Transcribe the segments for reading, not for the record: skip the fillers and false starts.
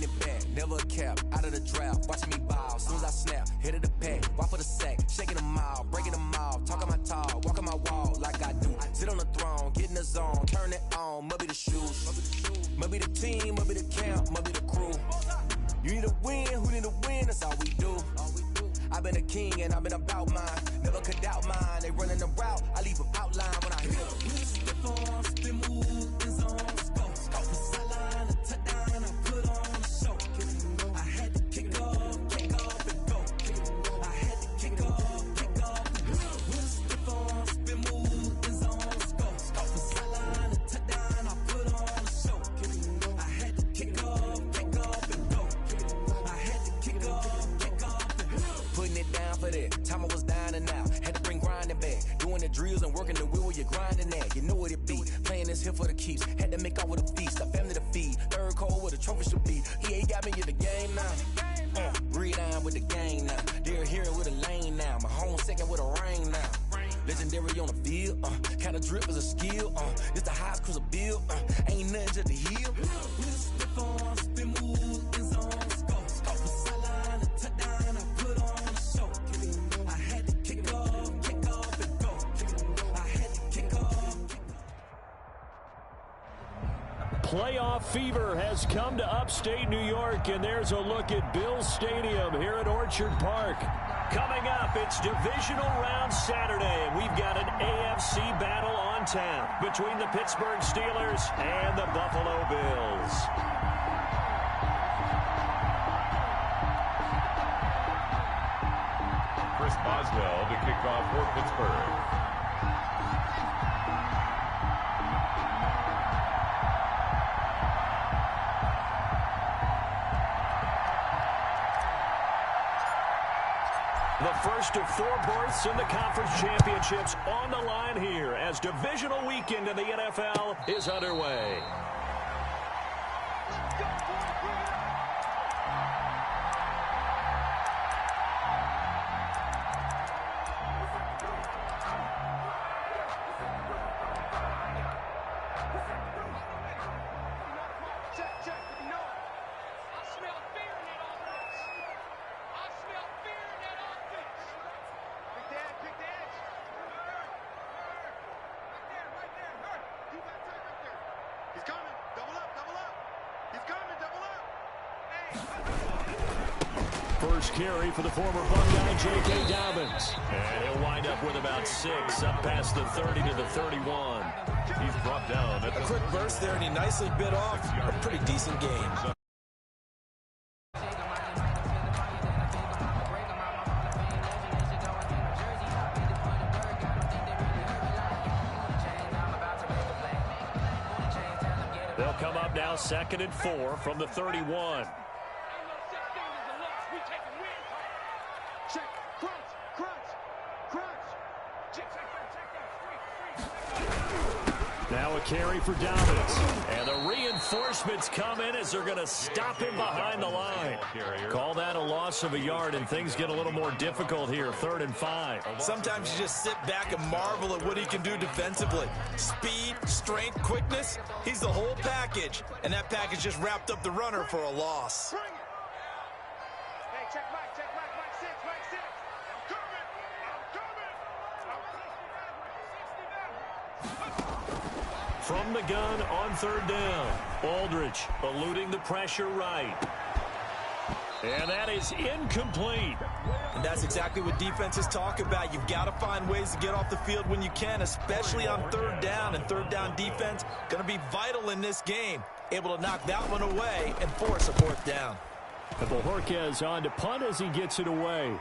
it back, never a cap, out of the draft, watching me ball, soon as I snap, hit of the pack, walk for the sack, shaking them all, breaking them all, talking my talk, walking my wall like I do, sit on the throne, get in the zone, turn it on, must be the shoes, must be the team, must be the camp, must be the crew, you need a win, who need a win, that's all we do. I've been a king and I've been about mine. Never could doubt mine. They running the route. I leave them outline when I hit them. Step on, spin, move, in zone, go. The sideline, a touchdown, I put on a show. I had to kick off and go. I had to kick off and go. Step on, spin, move, in zone, go. The sideline, a touchdown, I put on a show. I had to kick off and go. I had to kick off. Putting it down for that. Time I was down and out. Had to bring grinding back. Doing the drills and working the wheel where you're grinding at. You know what it be. Playing this here for the keeps. Had to make out with a feast. A family to feed. Third cold where the trophy should be. EA got me in the game now. Breathe down with the game now. They're hearing with a lane now. My home second with a rain now. Legendary on the field. Kind of drip is a skill. It's the highest cruiser bill. Ain't nothing just to heal. Step on, spin, move, in zone, go. The sideline, a touchdown, I put on. Playoff fever has come to upstate New York, and there's a look at Bills Stadium here at Orchard Park. Coming up, it's divisional round Saturday, and we've got an AFC battle on tap between the Pittsburgh Steelers and the Buffalo Bills. Chris Boswell to kick off for Pittsburgh. The first of 4 berths in the conference championships on the line here as divisional weekend in the NFL is underway. First carry for the former Buckeye, J.K. Dobbins. And he'll wind up with about 6, up past the 30 to the 31. He's brought down. A quick burst there, and he nicely bit off a pretty decent game. They'll come up now 2nd and 4 from the 31. Now a carry for Dobbins. And the reinforcements come in as they're going to stop him behind the line. Call that a loss of a yard, and things get a little more difficult here, 3rd and 5. Sometimes you just sit back and marvel at what he can do defensively. Speed, strength, quickness, he's the whole package. And that package just wrapped up the runner for a loss. Hey, check Mike 6, Mike 6. I'm coming. From the gun on 3rd down. Aldridge eluding the pressure right. And that is incomplete. And that's exactly what defenses talk about. You've got to find ways to get off the field when you can, especially on 3rd down. And 3rd down defense going to be vital in this game. Able to knock that one away and force a 4th down. And Bojorquez on to punt as he gets it away.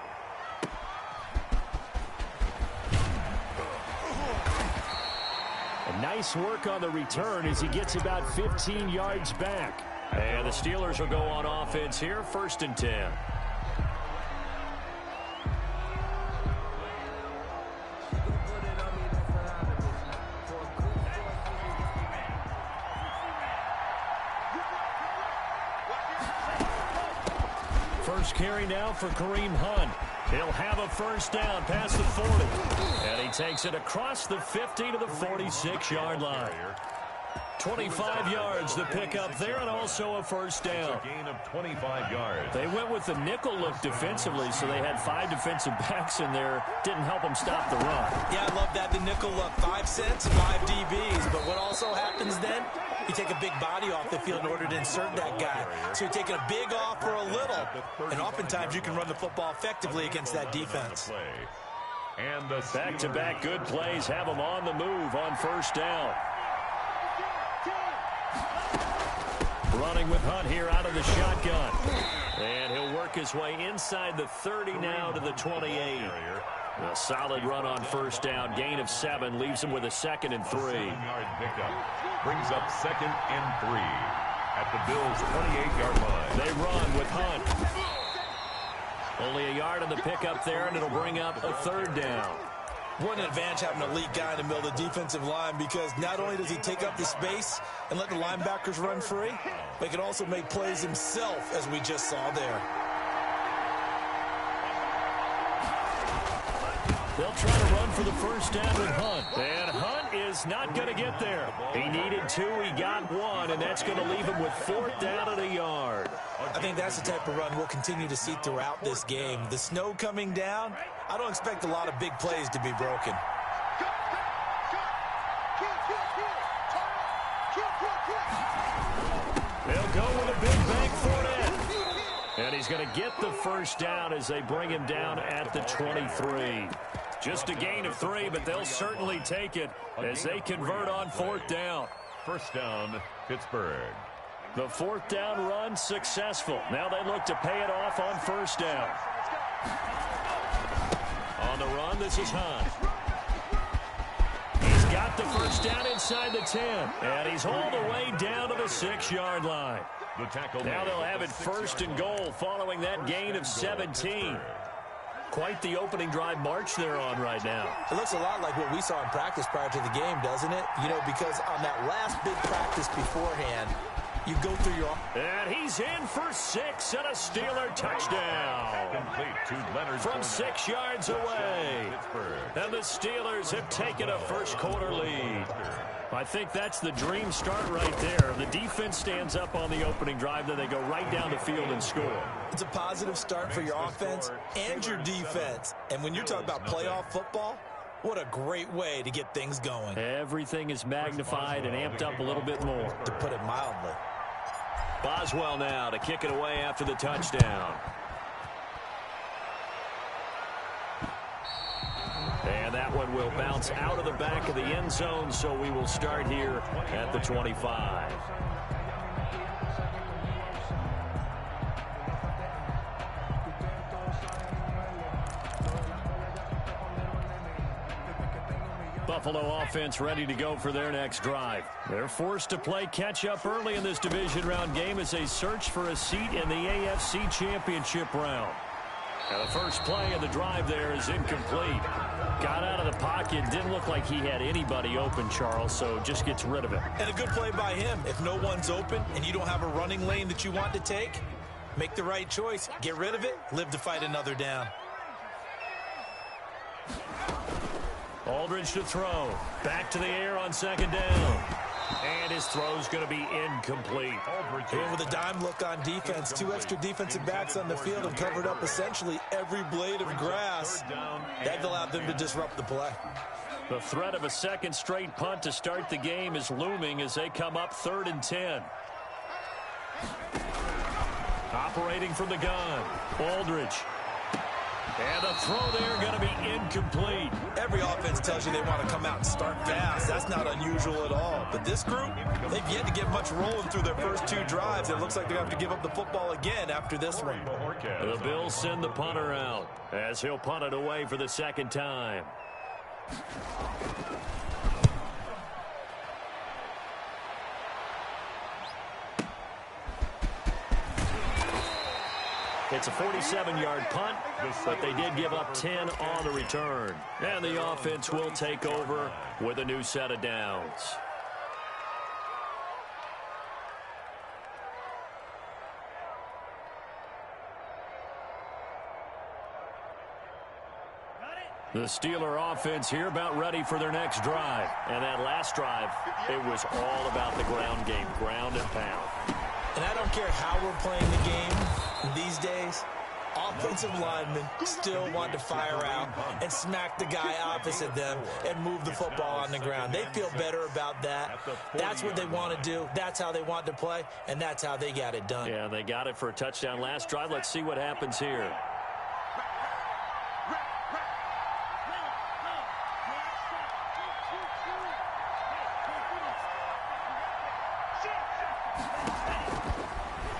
Nice work on the return as he gets about 15 yards back. And the Steelers will go on offense here, 1st and 10. First carry now for Kareem Hunt. He'll have a 1st down past the 40. And he takes it across the 50 to the 46-yard line. 25 yards to pick up there, and also a first down. A gain of 25 yards. They went with the nickel look defensively, so they had 5 defensive backs in there. Didn't help them stop the run. Yeah, I love that, the nickel look. 5 cents, 5 DBs. But what also happens then, you take a big body off the field in order to insert that guy. So you're taking a big off for a little. And oftentimes you can run the football effectively against that defense. And the back-to-back good plays have them on the move on first down. Running with Hunt here out of the shotgun. And he'll work his way inside the 30 now to the 28. A solid run on first down. Gain of 7 leaves him with a 2nd and 3. 7-yard pickup brings up 2nd and 3 at the Bills' 28-yard line. They run with Hunt. Only a yard on the pickup there, and it'll bring up a 3rd down. What an advantage having an elite guy in the middle of the defensive line, because not only does he take up the space and let the linebackers run free, but he can also make plays himself, as we just saw there. They'll try to run for the first down with Hunt. And Hunt is not going to get there. He needed 2, he got 1, and that's going to leave him with 4th down and a yard. I think that's the type of run we'll continue to see throughout this game. The snow coming down, I don't expect a lot of big plays to be broken. They'll go with a big bank for it. And he's going to get the first down as they bring him down at the 23. Just a gain of 3, but they'll certainly take it as they convert on 4th down. First down, Pittsburgh. The 4th down run successful. Now they look to pay it off on first down. On the run, this is Hunt. He's got the first down inside the 10. And he's all the way down to the 6-yard line. The tackle now they'll have it 1st and goal following that gain of 17. Quite the opening drive march they're on right now. It looks a lot like what we saw in practice prior to the game, doesn't it? You know, because on that last big practice beforehand, you go through your... And he's in for 6 and a Steeler touchdown. Complete to Leonard from 6 yards away. And the Steelers have taken a first-quarter lead. I think that's the dream start right there. The defense stands up on the opening drive, then they go right down the field and score. It's a positive start for your offense and your defense. And when you're talking about playoff football, what a great way to get things going. Everything is magnified and amped up a little bit more. To put it mildly. Boswell now to kick it away after the touchdown. And that one will bounce out of the back of the end zone, so we will start here at the 25. Buffalo offense ready to go for their next drive. They're forced to play catch-up early in this division round game as they search for a seat in the AFC Championship round. Now the first play of the drive there is incomplete. Got out of the pocket, didn't look like he had anybody open, Charles, so just gets rid of it. And a good play by him. If no one's open and you don't have a running lane that you want to take, make the right choice. Get rid of it, live to fight another down. Aldridge to throw. Back to the air on 2nd down. And his throw's going to be incomplete. And with a dime look on defense, 2 extra defensive backs on the field and covered up essentially every blade of grass. That allowed them to disrupt the play. The threat of a 2nd straight punt to start the game is looming as they come up 3rd and 10. Operating from the gun, Aldridge. And the throw there going to be incomplete. Every offense tells you they want to come out and start fast. That's not unusual at all. But this group, they've yet to get much rolling through their first 2 drives. It looks like they're going to have to give up the football again after this one. The Bills send the punter out as he'll punt it away for the 2nd time. It's a 47-yard punt, but they did give up 10 on the return. And the offense will take over with a new set of downs. The Steeler offense here about ready for their next drive. And that last drive, it was all about the ground game, ground and pound. And I don't care how we're playing the game these days, offensive linemen still want to fire out and smack the guy opposite them and move the football on the ground. They feel better about that. That's what they want to do. That's how they want to play, and that's how they got it done. Yeah, they got it for a touchdown last drive. Let's see what happens here.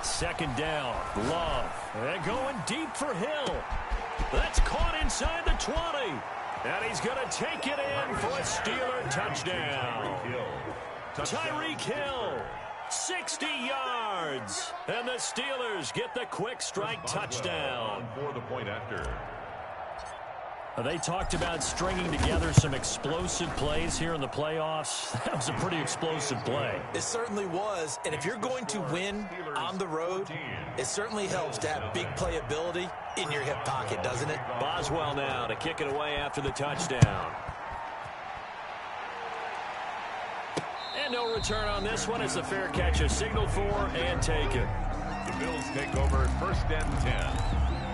Second down, Love. And going deep for Hill. That's caught inside the 20. And he's going to take it in for a Steeler touchdown. Tyreek Hill, 60 yards. And the Steelers get the quick strike touchdown. For the point after. They talked about stringing together some explosive plays here in the playoffs. That was a pretty explosive play. It certainly was. And if you're going to win on the road, it certainly helps to have big playability in your hip pocket, doesn't it? Boswell now to kick it away after the touchdown. And no return on this one as the fair catch is signaled for and taken. The Bills take over 1st and 10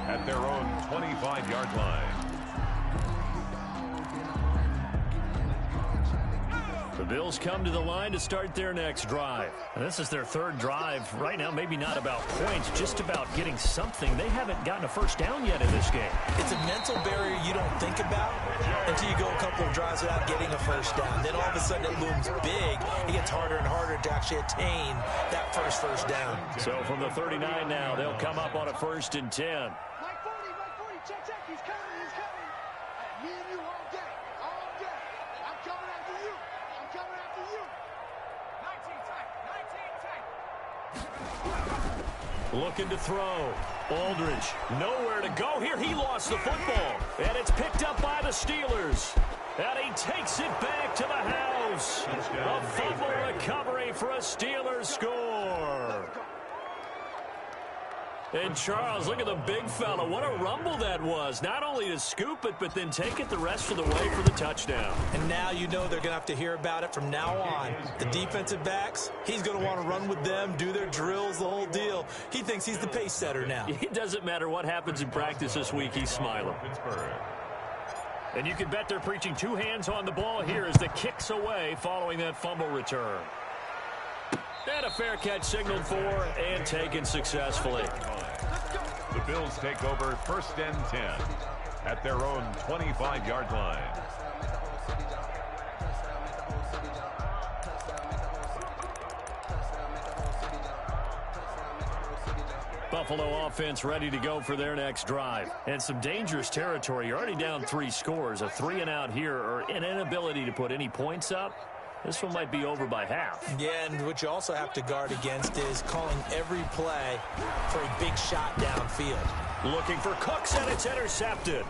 at their own 25-yard line. The Bills come to the line to start their next drive. And this is their third drive. Right now, maybe not about points, just about getting something. They haven't gotten a first down yet in this game. It's a mental barrier you don't think about until you go a couple of drives without getting a first down. Then all of a sudden it looms big. It gets harder and harder to actually attain that first down. So from the 39 now, they'll come up on a 1st and 10. Mike 40, check, he's coming. Me and you all day. I'm coming after you. I'm coming after you. 19 tight. Looking to throw. Aldridge, nowhere to go here. He lost the football. And it's picked up by the Steelers. And he takes it back to the house. A fumble recovery for a Steelers score. And Charles, look at the big fella. What a rumble that was. Not only to scoop it, but then take it the rest of the way for the touchdown. And now you know they're going to have to hear about it from now on. The defensive backs, he's going to want to run with them, do their drills, the whole deal. He thinks he's the pace setter now. It doesn't matter what happens in practice this week. He's smiling. And you can bet they're preaching 2 hands on the ball here as the kick's away following that fumble return. And a fair catch signaled for and taken successfully. The Bills take over 1st and 10 at their own 25-yard line. Buffalo offense ready to go for their next drive. And some dangerous territory. You're already down 3 scores. A 3-and-out here or an inability to put any points up. This one might be over by half. Yeah, and what you also have to guard against is calling every play for a big shot downfield. Looking for Cooks, and it's intercepted.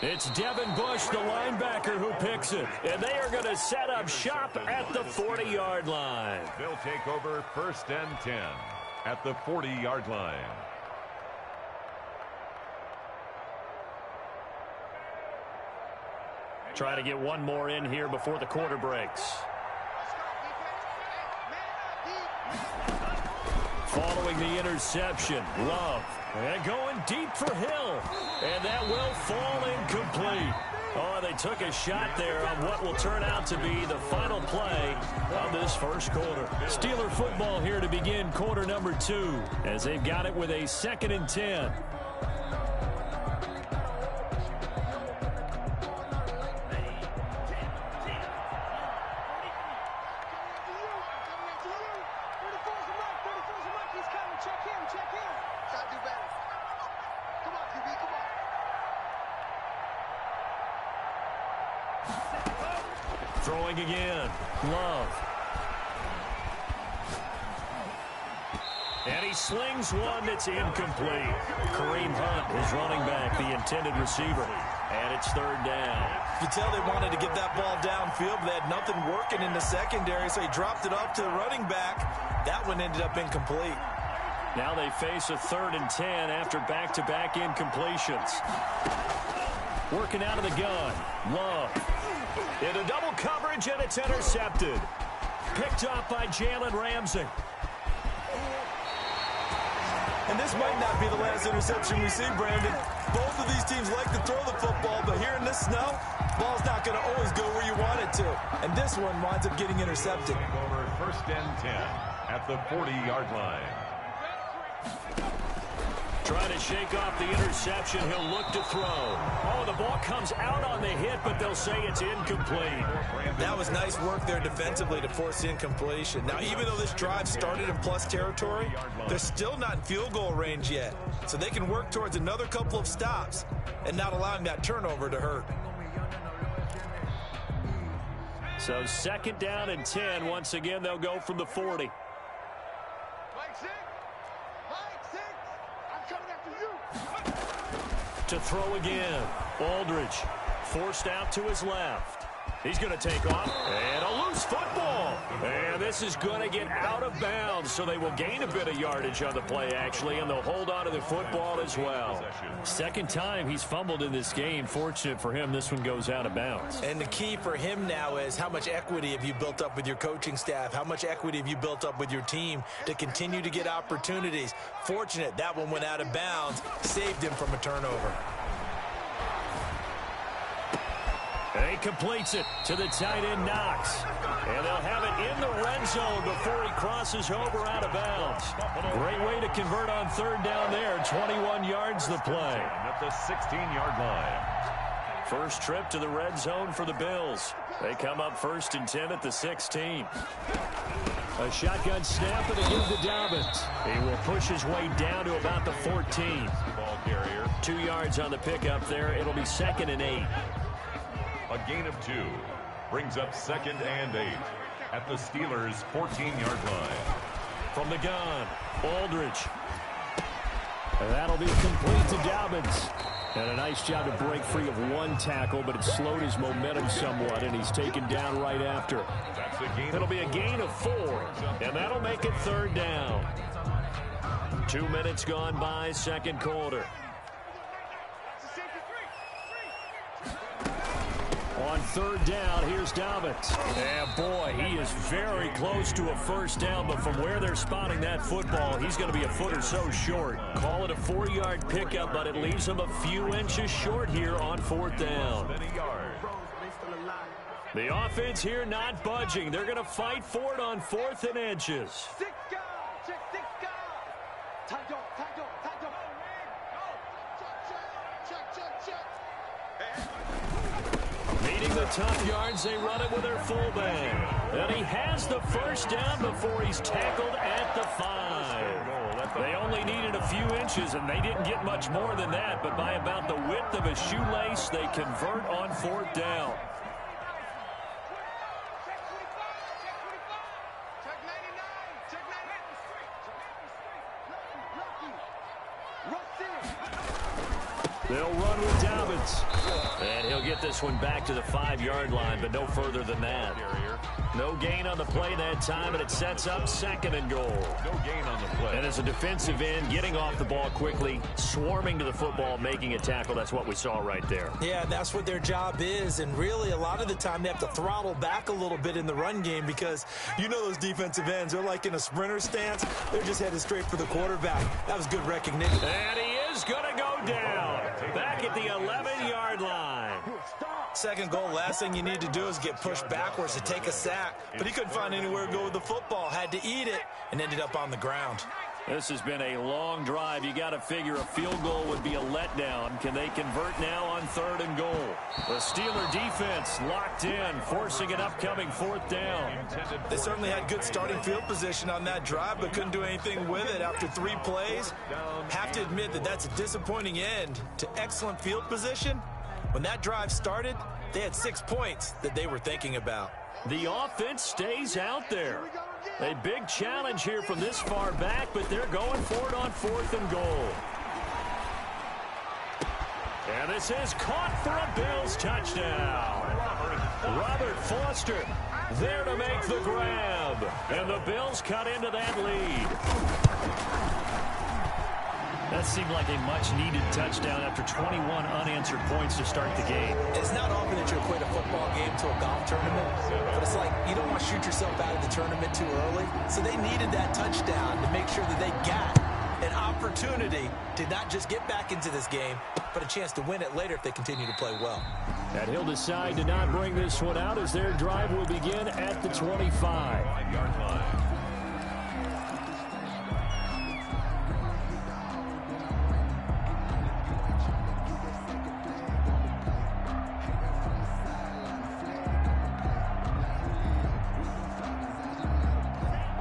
It's Devin Bush, the linebacker, who picks it. And they are going to set up shop at the 40-yard line. They'll take over 1st and 10 at the 40-yard line. Try to get one more in here before the quarter breaks. Following the interception, Love. And going deep for Hill. And that will fall incomplete. Oh, they took a shot there on what will turn out to be the final play of this first quarter. Steeler football here to begin quarter number 2 as they've got it with a 2nd and 10. Throwing again. Love. And he slings one that's incomplete. Kareem Hunt is running back, the intended receiver. And it's 3rd down. You tell they wanted to get that ball downfield, but they had nothing working in the secondary, so he dropped it off to the running back. That one ended up incomplete. Now they face a 3rd and 10 after back-to-back incompletions. Working out of the gun. Love. Into double coverage, and it's intercepted. Picked off by Jalen Ramsey. And this might not be the last interception we see, Brandon. Both of these teams like to throw the football, but here in this snow, ball's not going to always go where you want it to. And this one winds up getting intercepted. Over first and 10 at the 40-yard line. Trying to shake off the interception. He'll look to throw. Oh, the ball comes out on the hit, but they'll say it's incomplete. That was nice work there defensively to force incompletion. Now, even though this drive started in plus territory, they're still not in field goal range yet. So they can work towards another couple of stops and not allowing that turnover to hurt. So 2nd down and 10. Once again, they'll go from the 40. To throw again. Aldridge forced out to his left. He's going to take off. And a loose football. And this is going to get out of bounds, so they will gain a bit of yardage on the play, actually, and they'll hold on to the football as well. 2nd time he's fumbled in this game. Fortunate for him, this one goes out of bounds. And the key for him now is how much equity have you built up with your coaching staff? How much equity have you built up with your team to continue to get opportunities? Fortunate that one went out of bounds, saved him from a turnover. And he completes it to the tight end, Knox. And they'll have it in the red zone before he crosses over out of bounds. Great way to convert on 3rd down there. 21 yards the play. At the 16-yard line. First trip to the red zone for the Bills. They come up 1st and 10 at the 16. A shotgun snap and a give to Dobbins. He will push his way down to about the 14. Ball carrier. 2 yards on the pickup there. It'll be 2nd and 8. A gain of 2 brings up 2nd and 8 at the Steelers' 14-yard line. From the gun, Aldridge. And that'll be complete to Dobbins. And a nice job to break free of 1 tackle, but it slowed his momentum somewhat, and he's taken down right after. It'll be a gain of 4, and that'll make it 3rd down. 2 minutes gone by, 2nd quarter. On 3rd down, here's Dobbins. And boy, he is very close to a 1st down, but from where they're spotting that football, he's going to be a foot or so short. Call it a 4-yard pickup, but it leaves him a few inches short here on 4th down. The offense here not budging. They're going to fight for it on 4th and inches. Needing the tough yards, they run it with their fullback. And he has the 1st down before he's tackled at the 5. They only needed a few inches, and they didn't get much more than that. But by about the width of a shoelace, they convert on 4th down. They'll run with Dobbins. And he'll get this one back to the 5-yard line, but no further than that. No gain on the play that time, and it sets up 2nd and goal. No gain on the play. And as a defensive end, getting off the ball quickly, swarming to the football, making a tackle, that's what we saw right there. Yeah, that's what their job is, and really a lot of the time they have to throttle back a little bit in the run game because you know those defensive ends, they're like in a sprinter stance. They're just headed straight for the quarterback. That was good recognition. And he is going to go down back at the 11-yard line. 2nd goal, last thing you need to do is get pushed backwards to take a sack. But he couldn't find anywhere to go with the football, had to eat it, and ended up on the ground. This has been a long drive. You got to figure a field goal would be a letdown. Can they convert now on 3rd and goal? The Steeler defense locked in, forcing an upcoming 4th down. They certainly had good starting field position on that drive, but couldn't do anything with it after 3 plays. Have to admit that that's a disappointing end to excellent field position. When that drive started, they had 6 points that they were thinking about. The offense stays out there. A big challenge here from this far back, but they're going for it on 4th and goal. And this is caught for a Bills touchdown. Robert Foster there to make the grab. And the Bills cut into that lead. That seemed like a much-needed touchdown after 21 unanswered points to start the game. It's not often that you equate a football game to a golf tournament, but it's like you don't want to shoot yourself out of the tournament too early. So they needed that touchdown to make sure that they got an opportunity to not just get back into this game, but a chance to win it later if they continue to play well. And he'll decide to not bring this one out as their drive will begin at the 25-yard line.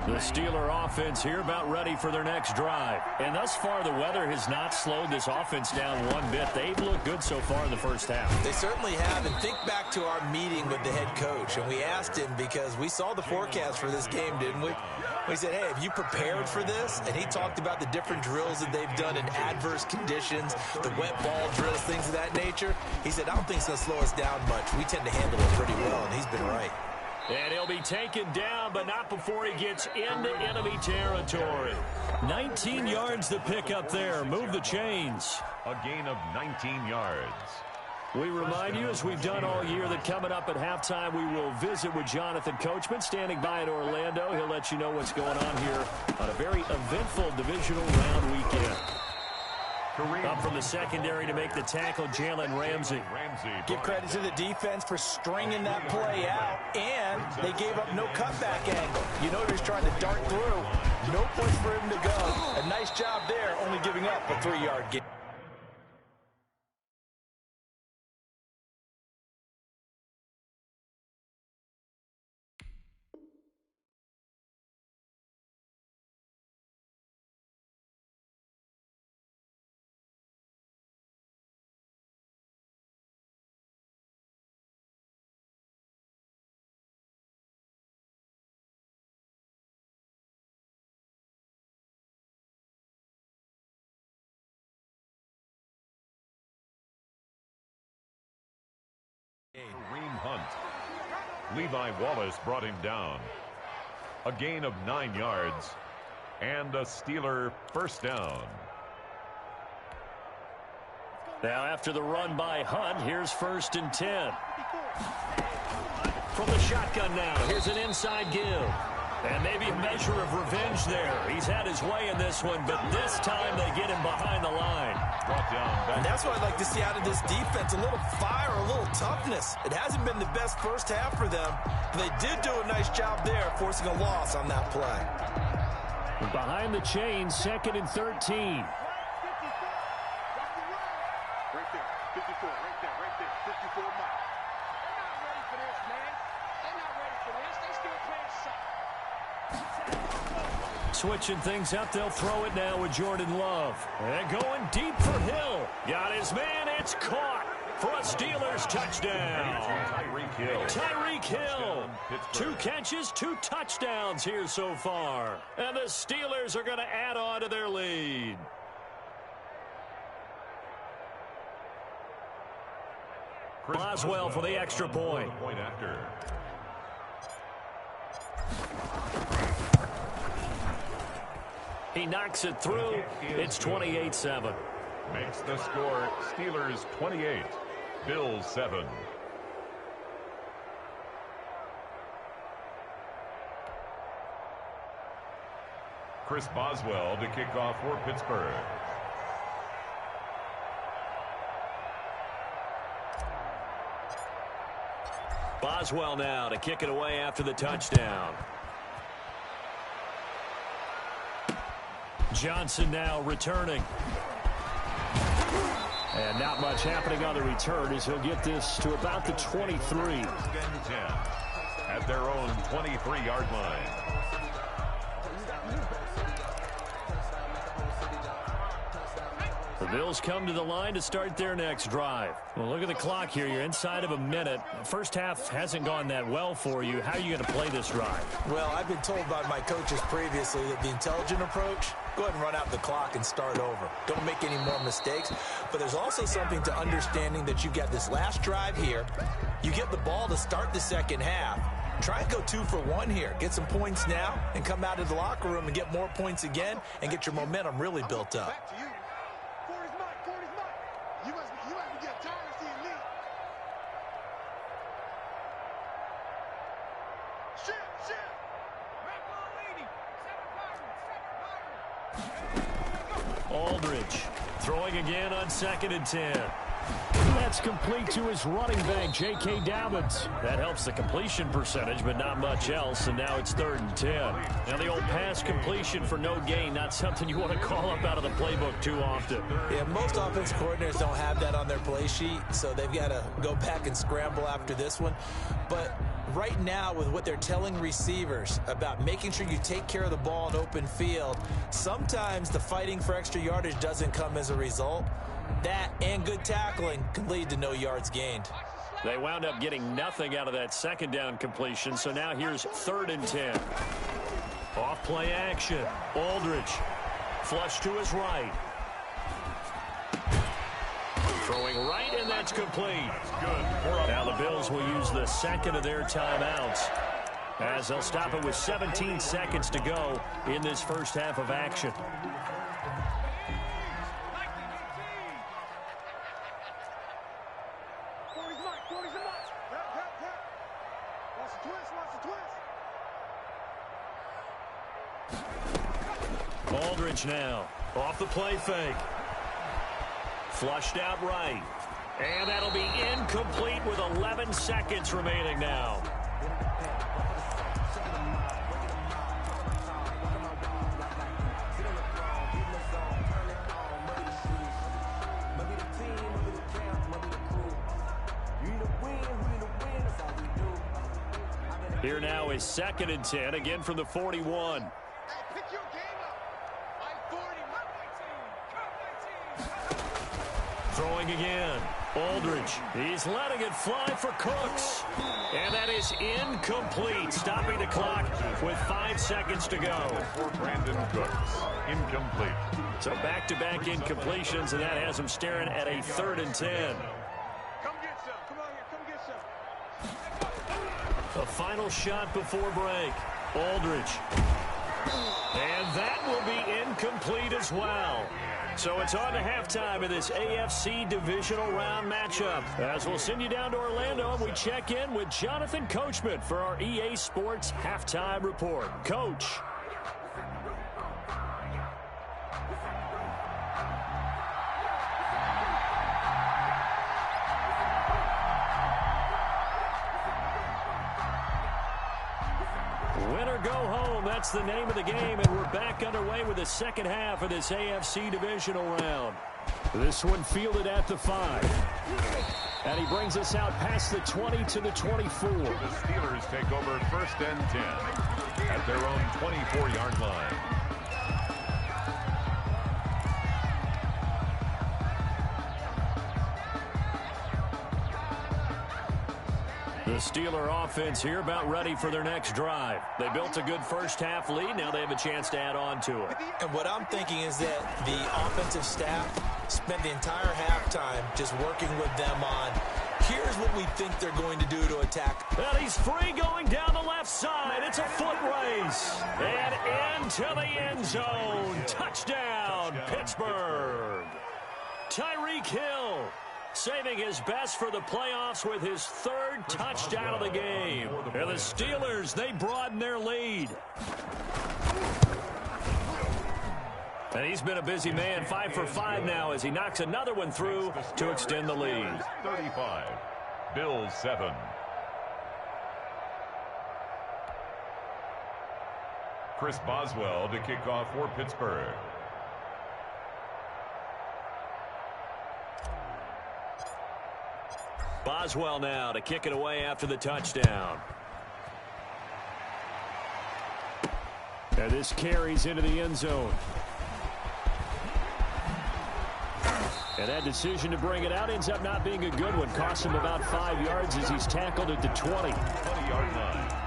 The Steeler offense here about ready for their next drive. And thus far, the weather has not slowed this offense down one bit. They've looked good so far in the first half. They certainly have. And think back to our meeting with the head coach. And we asked him because we saw the forecast for this game, didn't we? We said, hey, have you prepared for this? And he talked about the different drills that they've done in adverse conditions, the wet ball drills, things of that nature. He said, I don't think it's going to slow us down much. We tend to handle it pretty well, and he's been right. And he'll be taken down, but not before he gets into enemy territory. 19 yards to pick up there. Move the chains. A gain of 19 yards. We remind you, as we've done all year, that coming up at halftime, we will visit with Jonathan Coachman, standing by in Orlando. He'll let you know what's going on here on a very eventful divisional round weekend. Up from the secondary to make the tackle, Jalen Ramsey. Give credit to the defense for stringing that play out, and they gave up no cutback angle. You know he was trying to dart through. No place for him to go. A nice job there, only giving up a 3-yard gain. Kareem Hunt. Levi Wallace brought him down. A gain of 9 yards and a Steeler first down. Now after the run by Hunt, here's 1st and 10. From the shotgun now, here's an inside give. And maybe a measure of revenge there. He's had his way in this one, but this time they get him behind the line. Brought down. And that's what I'd like to see out of this defense, a little fire, a little toughness. It hasn't been the best first half for them, but they did do a nice job there, forcing a loss on that play. Behind the chains, 2nd and 13. Right there, 54, right there, 54 miles. They're not ready for this, man. They're not ready for this. They still playing soft. Switching things up, they'll throw it now with Jordan Love. And going deep for Hill. Got his man, it's caught for a Steelers touchdown. Tyreek Hill. 2 catches, 2 touchdowns here so far. And the Steelers are going to add on to their lead. Boswell for the extra point. He knocks it through. It's 28-7. Makes the score Steelers 28, Bills 7. Chris Boswell to kick off for Pittsburgh. Boswell now to kick it away after the touchdown. Johnson now returning. And not much happening on the return as he'll get this to about the 23. At their own 23-yard line. The Bills come to the line to start their next drive. Well, look at the clock here. You're inside of a minute. First half hasn't gone that well for you. How are you going to play this drive? Well, I've been told by my coaches previously that the intelligent approach, go ahead and run out the clock and start over. Don't make any more mistakes. But there's also something to understanding that you get this last drive here. You get the ball to start the second half. Try and go 2 for 1 here. Get some points now and come out of the locker room and get more points again and get your momentum really built up. Aldridge throwing again on 2nd and 10. That's complete to his running back, J.K. Dobbins. That helps the completion percentage, but not much else, and now it's 3rd and 10. Now the old pass completion for no gain, not something you want to call up out of the playbook too often. Yeah, most offensive coordinators don't have that on their play sheet, so they've got to go back and scramble after this one. But right now, with what they're telling receivers about making sure you take care of the ball in open field, sometimes the fighting for extra yardage doesn't come as a result. That and good tackling can lead to no yards gained. They wound up getting nothing out of that 2nd down completion, so now here's 3rd and 10. Off play action. Aldridge. Flush to his right. Throwing right, and that's complete. Now the Bills will use the 2nd of their timeouts, as they'll stop it with 17 seconds to go in this first half of action. Aldridge now off the play fake. Flushed out right. And that'll be incomplete with 11 seconds remaining now. Here now is 2nd and 10, again from the 41. Throwing again. Aldridge. He's letting it fly for Cooks. And that is incomplete. Stopping the clock with 5 seconds to go. For Brandon Cooks. Incomplete. So back-to-back incompletions, and that has him staring at a 3rd and 10. Come get some. Come on here. Come get some. A final shot before break. Aldridge. And that will be incomplete as well. So it's on to halftime in this AFC divisional round matchup. As we'll send you down to Orlando, and we check in with Jonathan Coachman for our EA Sports Halftime Report. Coach. Win or go home, that's the name of the game, and we're back underway with the second half of this AFC divisional round. This one fielded at the 5. And he brings us out past the 20 to the 24. The Steelers take over 1st and 10 at their own 24-yard line. The Steeler offense here about ready for their next drive. They built a good first half lead. Now they have a chance to add on to it. And what I'm thinking is that the offensive staff spent the entire halftime just working with them on, here's what we think they're going to do to attack. Well, he's free going down the left side. It's a foot race. And into the end zone. Touchdown, Pittsburgh. Tyreek Hill saving his best for the playoffs with his 3rd touchdown of the game. And the Steelers, they broaden their lead. And he's been a busy man, 5 for 5 now as he knocks another one through to extend the lead. 35, Bills 7. Chris Boswell to kick off for Pittsburgh. Boswell now to kick it away after the touchdown. And this carries into the end zone. And that decision to bring it out ends up not being a good one. Cost him about 5 yards as he's tackled at the 20. 20-yard line.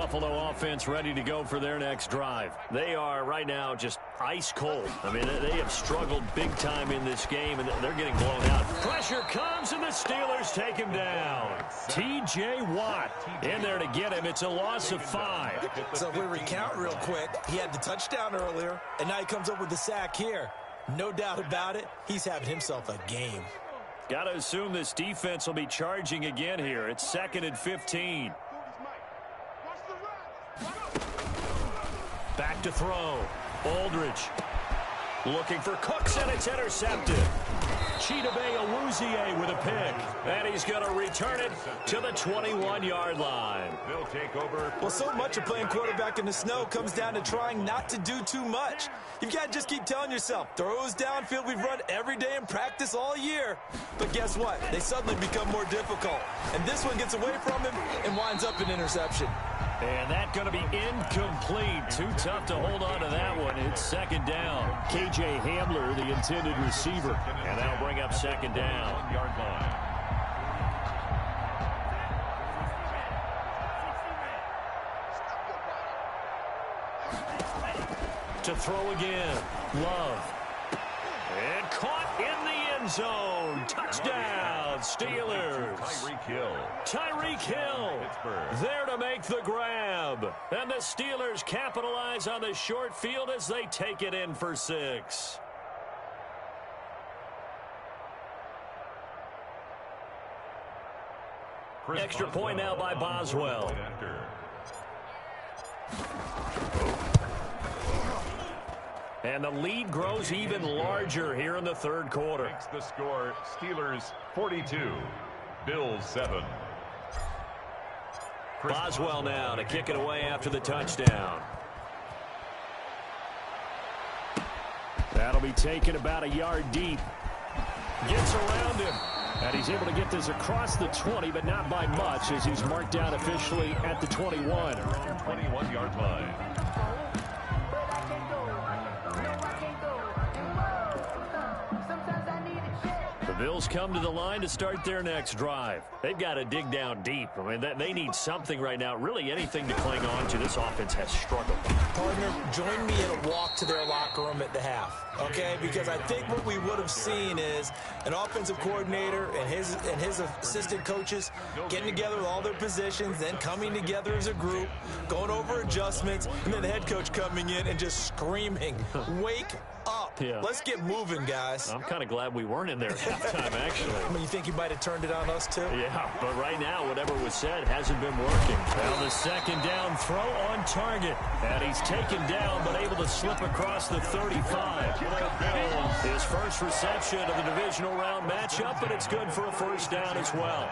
Buffalo offense ready to go for their next drive. They are right now just ice cold. I mean, they have struggled big time in this game, and they're getting blown out. Pressure comes, and the Steelers take him down. T.J. Watt in there to get him. It's a loss of 5. So if we recount real quick, he had the touchdown earlier, and now he comes up with the sack here. No doubt about it, he's having himself a game. Got to assume this defense will be charging again here. It's 2nd and 15. Back to throw. Aldridge looking for Cooks, and it's intercepted. Chidobe Awuzie with a pick, and he's going to return it to the 21-yard line. They'll take over. Well, so much of playing quarterback in the snow comes down to trying not to do too much. You've got to just keep telling yourself, throws downfield we've run every day in practice all year. But guess what? They suddenly become more difficult. And this one gets away from him and winds up an interception. And that's going to be incomplete. Too tough to hold on to that one. It's 2nd down. K.J. Hamler, the intended receiver. And that'll bring up 2nd down. 1-yard line. To throw again. Love. And caught in the end zone. Touchdown, Steelers. Tyreek Hill there to make the grab. And the Steelers capitalize on the short field as they take it in for 6. Extra point now by Boswell. And the lead grows even larger here in the 3rd quarter. Makes the score Steelers 42, Bills 7. Boswell now to kick it away after the touchdown. That'll be taken about a yard deep. Gets around him. And he's able to get this across the 20, but not by much, as he's marked down officially at the 21. 21-yard line. The Bills come to the line to start their next drive. They've got to dig down deep. I mean, they need something right now, really anything to cling on to. This offense has struggled. Partner, join me in a walk to their locker room at the half, okay? Because I think what we would have seen is an offensive coordinator and his assistant coaches getting together with all their positions, then coming together as a group, going over adjustments, and then the head coach coming in and just screaming, wake up. Yeah. Let's get moving, guys. I'm kind of glad we weren't in there at halftime, actually. I mean, you think he might have turned it on us, too? Yeah, but right now, whatever was said hasn't been working. Now the 2nd down throw on target. And he's taken down, but able to slip across the 35. His first reception of the divisional round matchup, but it's good for a 1st down as well.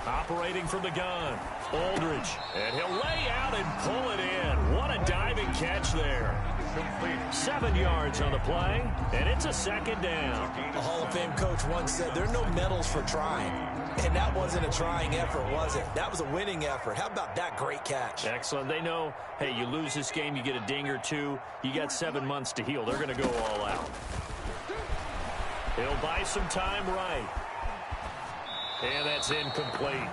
Operating from the gun, Aldridge. And he'll lay out and pull it in. What a diving catch there. 7 yards on the play, and it's a 2nd down. A Hall of Fame coach once said, there are no medals for trying. And that wasn't a trying effort, was it? That was a winning effort. How about that great catch? Excellent. They know, hey, you lose this game, you get a ding or two. You got 7 months to heal. They're going to go all out. He'll buy some time right. And that's incomplete.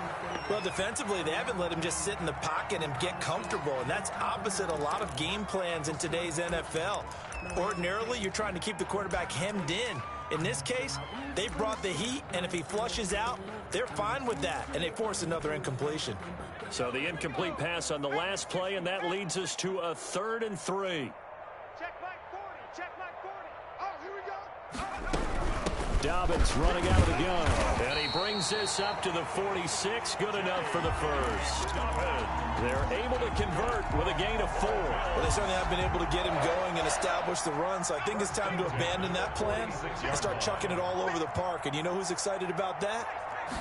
Well, defensively, they haven't let him just sit in the pocket and get comfortable, and that's opposite a lot of game plans in today's NFL. Ordinarily, you're trying to keep the quarterback hemmed in. In this case, they brought the heat, and if he flushes out, they're fine with that, and they force another incompletion. So the incomplete pass on the last play, and that leads us to a 3rd and 3. Check back 40. Check back 40. Oh, here we go. Dobbins running out of the gun. And he brings this up to the 46. Good enough for the 1st. They're able to convert with a gain of 4. Well, they certainly have been able to get him going and establish the run, so I think it's time to abandon that plan and start chucking it all over the park. And you know who's excited about that?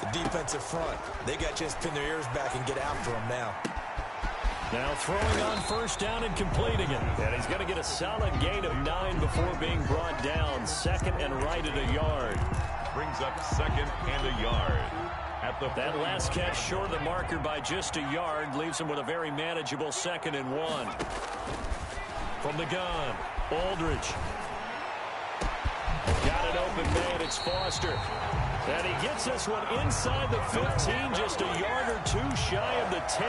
The defensive front. They got to just pin their ears back and get after him now. Now throwing on 1st down and completing it. And he's going to get a solid gain of 9 before being brought down. 2nd and right at a yard. Brings up 2nd and a yard. That last catch short of the marker by just a yard leaves him with a very manageable 2nd and 1. From the gun, Aldridge. Got an open man, it's Foster. And he gets this one inside the 15, just a yard or two shy of the 10.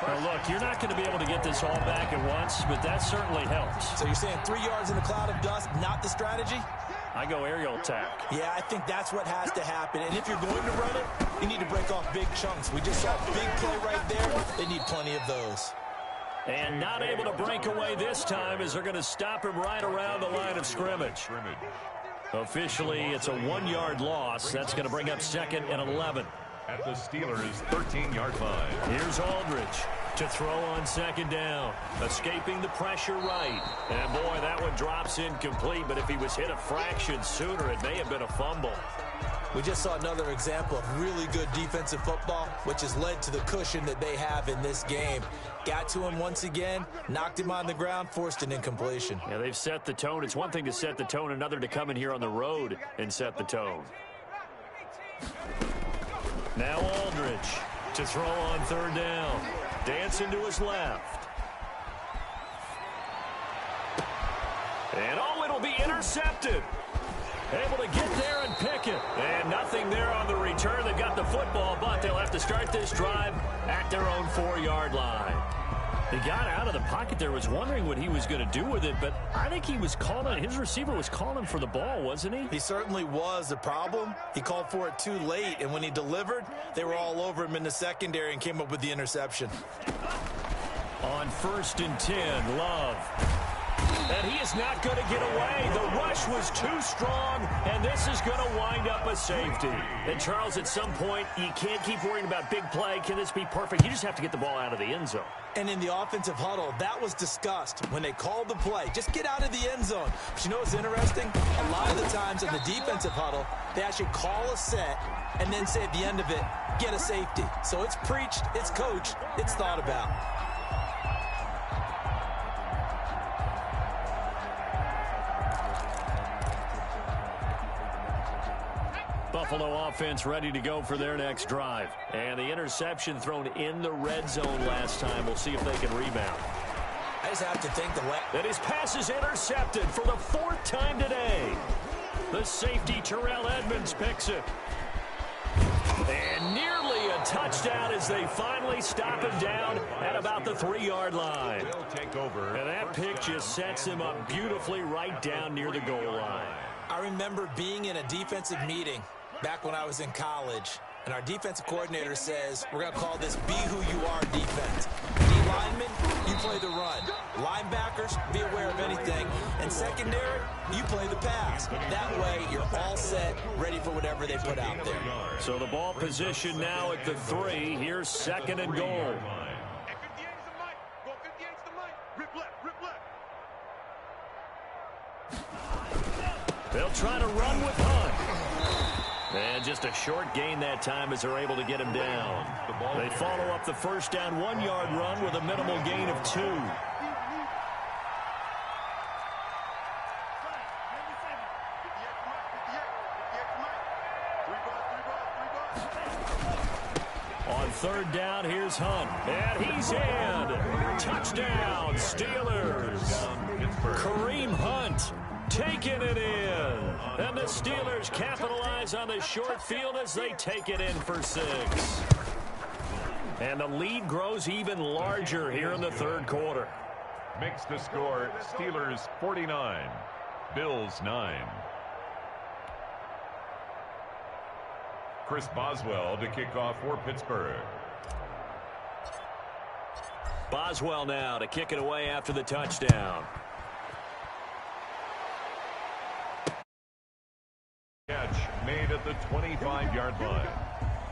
Now, look, you're not going to be able to get this all back at once, but that certainly helps. So you're saying 3 yards in a cloud of dust, not the strategy? I go aerial attack. Yeah, I think that's what has to happen. And if you're going to run it, you need to break off big chunks. We just saw a big play right there. They need plenty of those. And not able to break away this time as they're going to stop him right around the line of scrimmage. Officially, it's a 1-yard loss. That's going to bring up 2nd and 11. At the Steelers' 13-yard line. Here's Aldridge to throw on 2nd down. Escaping the pressure right. And, boy, that one drops incomplete. But if he was hit a fraction sooner, it may have been a fumble. We just saw another example of really good defensive football, which has led to the cushion that they have in this game. Got to him once again, knocked him on the ground, forced an incompletion. Yeah, they've set the tone. It's one thing to set the tone, another to come in here on the road and set the tone. Now Aldridge to throw on 3rd down. Dancing to his left. And, oh, it'll be intercepted. Able to get there and pick it. And nothing there on the return. They've got the football, but they'll have to start this drive at their own 4-yard line. He got out of the pocket there, was wondering what he was going to do with it, but I think he was calling, his receiver was calling for the ball, wasn't he? He certainly was. The problem, he called for it too late, and when he delivered, they were all over him in the secondary and came up with the interception. On 1st and 10, Love. And he is not going to get away. The rush was too strong, and this is going to wind up a safety. And, Charles, at some point, you can't keep worrying about big play. Can this be perfect? You just have to get the ball out of the end zone. And in the offensive huddle, that was discussed when they called the play. Just get out of the end zone. But you know what's interesting? A lot of the times in the defensive huddle, they actually call a set and then say at the end of it, get a safety. So it's preached, it's coached, it's thought about. Buffalo offense ready to go for their next drive. And the interception thrown in the red zone last time. We'll see if they can rebound. I just have to think that his pass is intercepted for the 4th time today. The safety, Terrell Edmonds, picks it. And nearly a touchdown as they finally stop him down at about the 3-yard line. Take over. And that pick just sets him up beautifully right down near the goal line. I remember being in a defensive meeting back when I was in college, and our defensive coordinator says, we're going to call this be who you are defense. D-linemen, you play the run. Linebackers, be aware of anything. And secondary, you play the pass. That way, you're all set, ready for whatever they put out there. So the ball position now at the 3. Here's 2nd and goal. They'll try to run with Hunt. And just a short gain that time as they're able to get him down. They follow up the 1st down 1-yard run with a minimal gain of 2. On 3rd down, here's Hunt. And he's in. Touchdown, Steelers. Kareem Hunt taking it in. And the Steelers capitalize on the short field as they take it in for 6. And the lead grows even larger here in the 3rd quarter. Makes the score Steelers 49, Bills 9. Chris Boswell to kick off for Pittsburgh. Boswell now to kick it away after the touchdown. Catch made at the 25-yard line.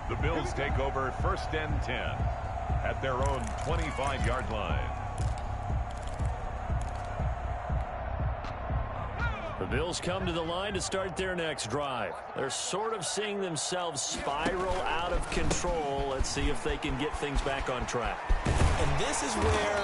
The Bills take over 1st and 10 at their own 25-yard line. The Bills come to the line to start their next drive. They're sort of seeing themselves spiral out of control. Let's see if they can get things back on track. And this is where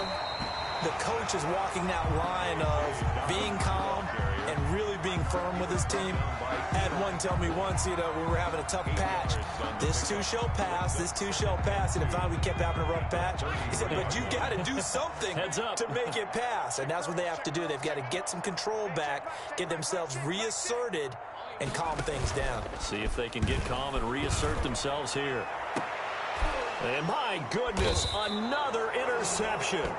the coach is walking that line of being calm, and really being firm with his team. I had one tell me once, you know, we were having a tough patch. This too shall pass, this too shall pass. And if we kept having a rough patch, he said, but you got to do something to make it pass. And that's what they have to do. They've got to get some control back, get themselves reasserted, and calm things down. See if they can get calm and reassert themselves here. And my goodness, another interception.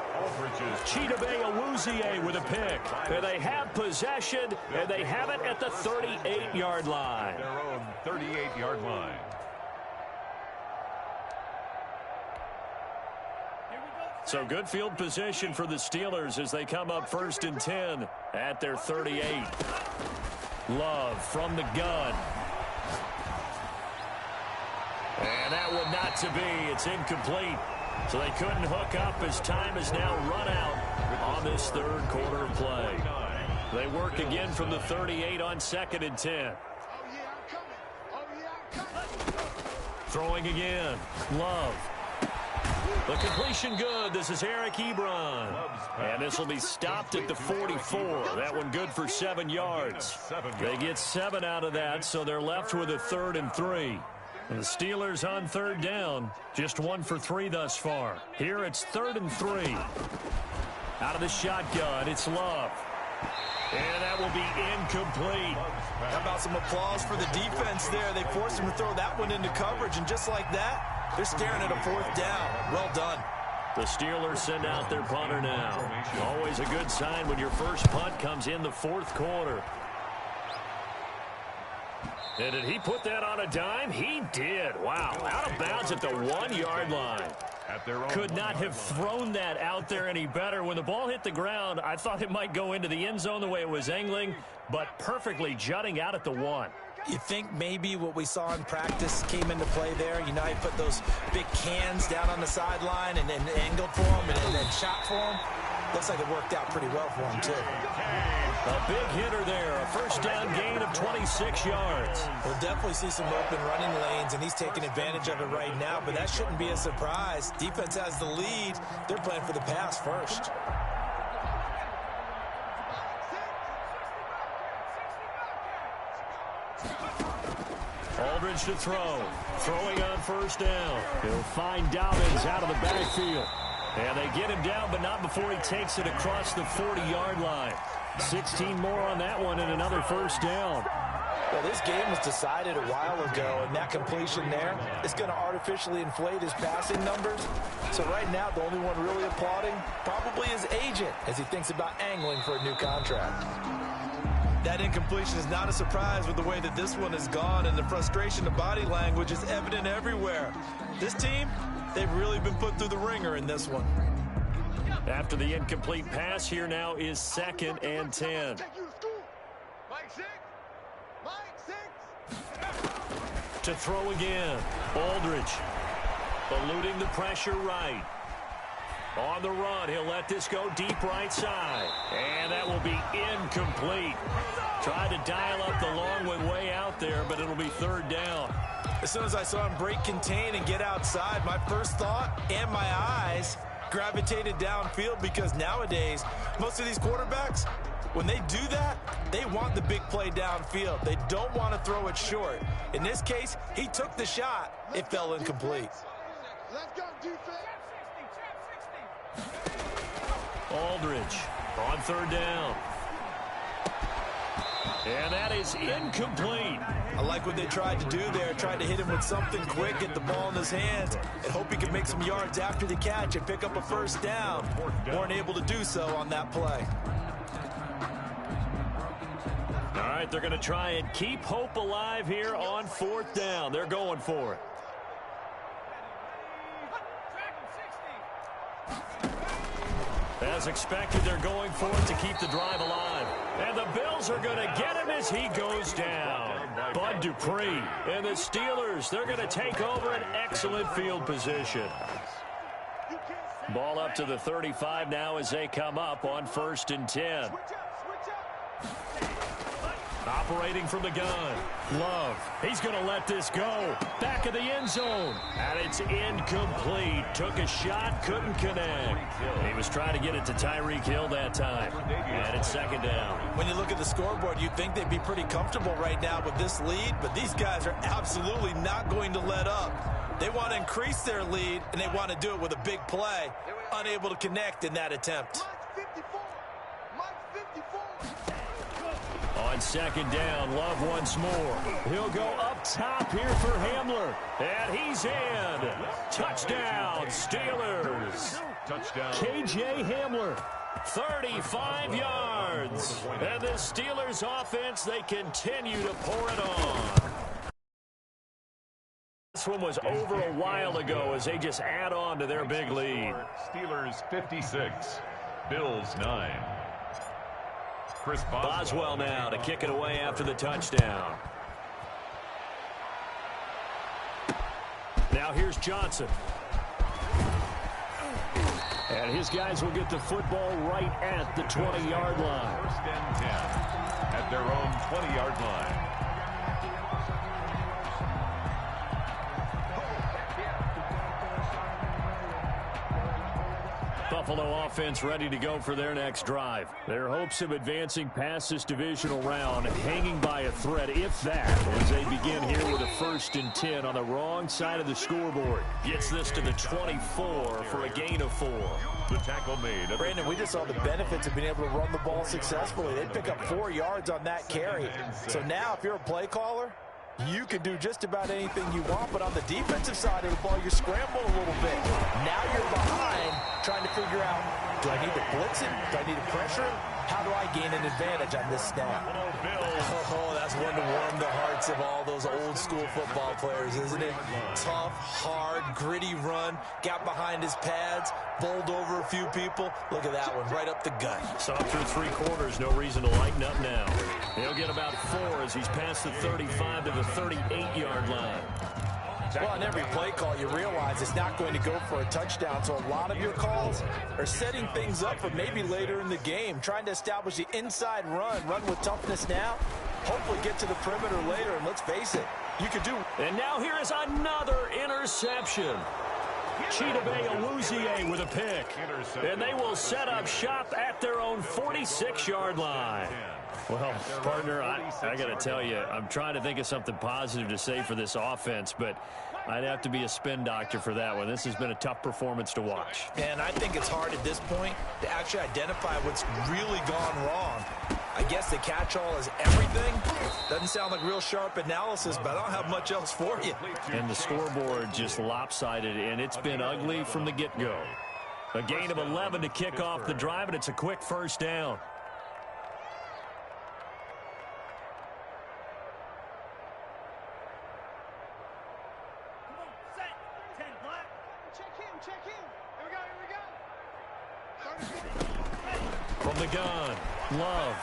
Chidobe Awuzie with a pick. And they have possession, and they have it at the 38-yard line. Their own 38-yard line. So good field position for the Steelers as they come up 1st and 10 at their 38. Love from the gun. And that one not to be. It's incomplete. So they couldn't hook up as time is now run out on this third quarter of play. They work again from the 38 on 2nd and 10. Throwing again. Love. The completion good. This is Eric Ebron. And this will be stopped at the 44. That one good for 7 yards. They get 7 out of that, so they're left with a 3rd and 3. And the Steelers on 3rd down. Just 1 for 3 thus far. Here it's 3rd and 3. Out of the shotgun, it's Love. And that will be incomplete. How about some applause for the defense there? They forced him to throw that one into coverage, and just like that, they're staring at a 4th down. Well done. The Steelers send out their punter now. Always a good sign when your first punt comes in the 4th quarter. And did he put that on a dime? He did. Wow. Out of bounds at the 1-yard line. Could not have thrown that out there any better. When the ball hit the ground, I thought it might go into the end zone the way it was angling, but perfectly jutting out at the 1. You think maybe what we saw in practice came into play there? You know, he put those big cans down on the sideline and then angled for him and then shot for him. Looks like it worked out pretty well for him, too. A big hitter there. A 1st down gain of 26 yards. We'll definitely see some open running lanes, and he's taking advantage of it right now, but that shouldn't be a surprise. Defense has the lead. They're playing for the pass first. Aldridge to throw. Throwing on 1st down. He'll find Dobbins out of the backfield. And they get him down, but not before he takes it across the 40-yard line. 16 more on that one and another 1st down. Well, this game was decided a while ago, and that completion there is going to artificially inflate his passing numbers. So right now, the only one really applauding probably his agent as he thinks about angling for a new contract. That incompletion is not a surprise with the way that this one has gone, and the frustration of body language is evident everywhere. This team, they've really been put through the ringer in this one. After the incomplete pass, here now is 2nd and 10. To throw again. Aldridge eluding the pressure right. On the run, he'll let this go deep right side. And that will be incomplete. Tried to dial up the long one way out there, but it'll be 3rd down. As soon as I saw him break contain and get outside, my first thought and my eyes gravitated downfield, because nowadays, most of these quarterbacks, when they do that, they want the big play downfield. They don't want to throw it short. In this case, he took the shot. It fell incomplete. Let's go, defense. Aldridge on 3rd down. And that is incomplete. I like what they tried to do there. Tried to hit him with something quick, get the ball in his hands, and hope he could make some yards after the catch and pick up a 1st down. Weren't able to do so on that play. All right, they're going to try and keep hope alive here on 4th down. They're going for it. As expected, they're going for it to keep the drive alive. And the Bills are going to get him as he goes down. Bud Dupree and the Steelers, they're going to take over an excellent field position. Ball up to the 35 now as they come up on 1st and 10. Operating from the gun. Love. He's going to let this go. Back of the end zone. And it's incomplete. Took a shot, couldn't connect. He was trying to get it to Tyreek Hill that time. And it's second down. When you look at the scoreboard, you'd think they'd be pretty comfortable right now with this lead, but these guys are absolutely not going to let up. They want to increase their lead, and they want to do it with a big play. Unable to connect in that attempt. On second down, Love once more. He'll go up top here for Hamler. And he's in. Touchdown, Steelers. Touchdown. KJ Hamler, 35 yards. And the Steelers offense, they continue to pour it on. This one was over a while ago as they just add on to their big lead. Steelers 56, Bills 9. Chris Boswell now to kick it away after the touchdown. Now here's Johnson. And his guys will get the football right at the 20-yard line. First and 10 at their own 20-yard line. Buffalo offense ready to go for their next drive. Their hopes of advancing past this divisional round hanging by a thread, if that, as they begin here with a 1st and 10 on the wrong side of the scoreboard. Gets this to the 24 for a gain of 4. The tackle made. Brandon, we just saw the benefits of being able to run the ball successfully. They pick up 4 yards on that carry. So now if you're a play caller, you can do just about anything you want, but on the defensive side of the ball, you're scrambling a little bit. Now you're behind, trying to figure out, do I need to blitz it? Do I need to pressure it? How do I gain an advantage on this snap? Oh, that's one to warm the hearts of all those old school football players, isn't it? Tough, hard, gritty run, got behind his pads, bowled over a few people. Look at that one, right up the gut. Saw through 3 quarters, no reason to lighten up now. He'll get about 4 as he's past the 35 to the 38-yard line. Well, on every play call, you realize it's not going to go for a touchdown, so a lot of your calls are setting things up for maybe later in the game, trying to establish the inside run with toughness now, hopefully get to the perimeter later, and let's face it, you could do. And now here is another interception. Chidobe Awuzie with a pick. And they will set up shop at their own 46-yard line. Well, partner, I got to tell you, I'm trying to think of something positive to say for this offense, but I'd have to be a spin doctor for that one. This has been a tough performance to watch. And I think it's hard at this point to actually identify what's really gone wrong. I guess the catch-all is everything. Doesn't sound like real sharp analysis, but I don't have much else for you. And the scoreboard just lopsided, and it's been ugly from the get-go. A gain of 11 to kick off the drive, and it's a quick 1st down. From the gun, Love.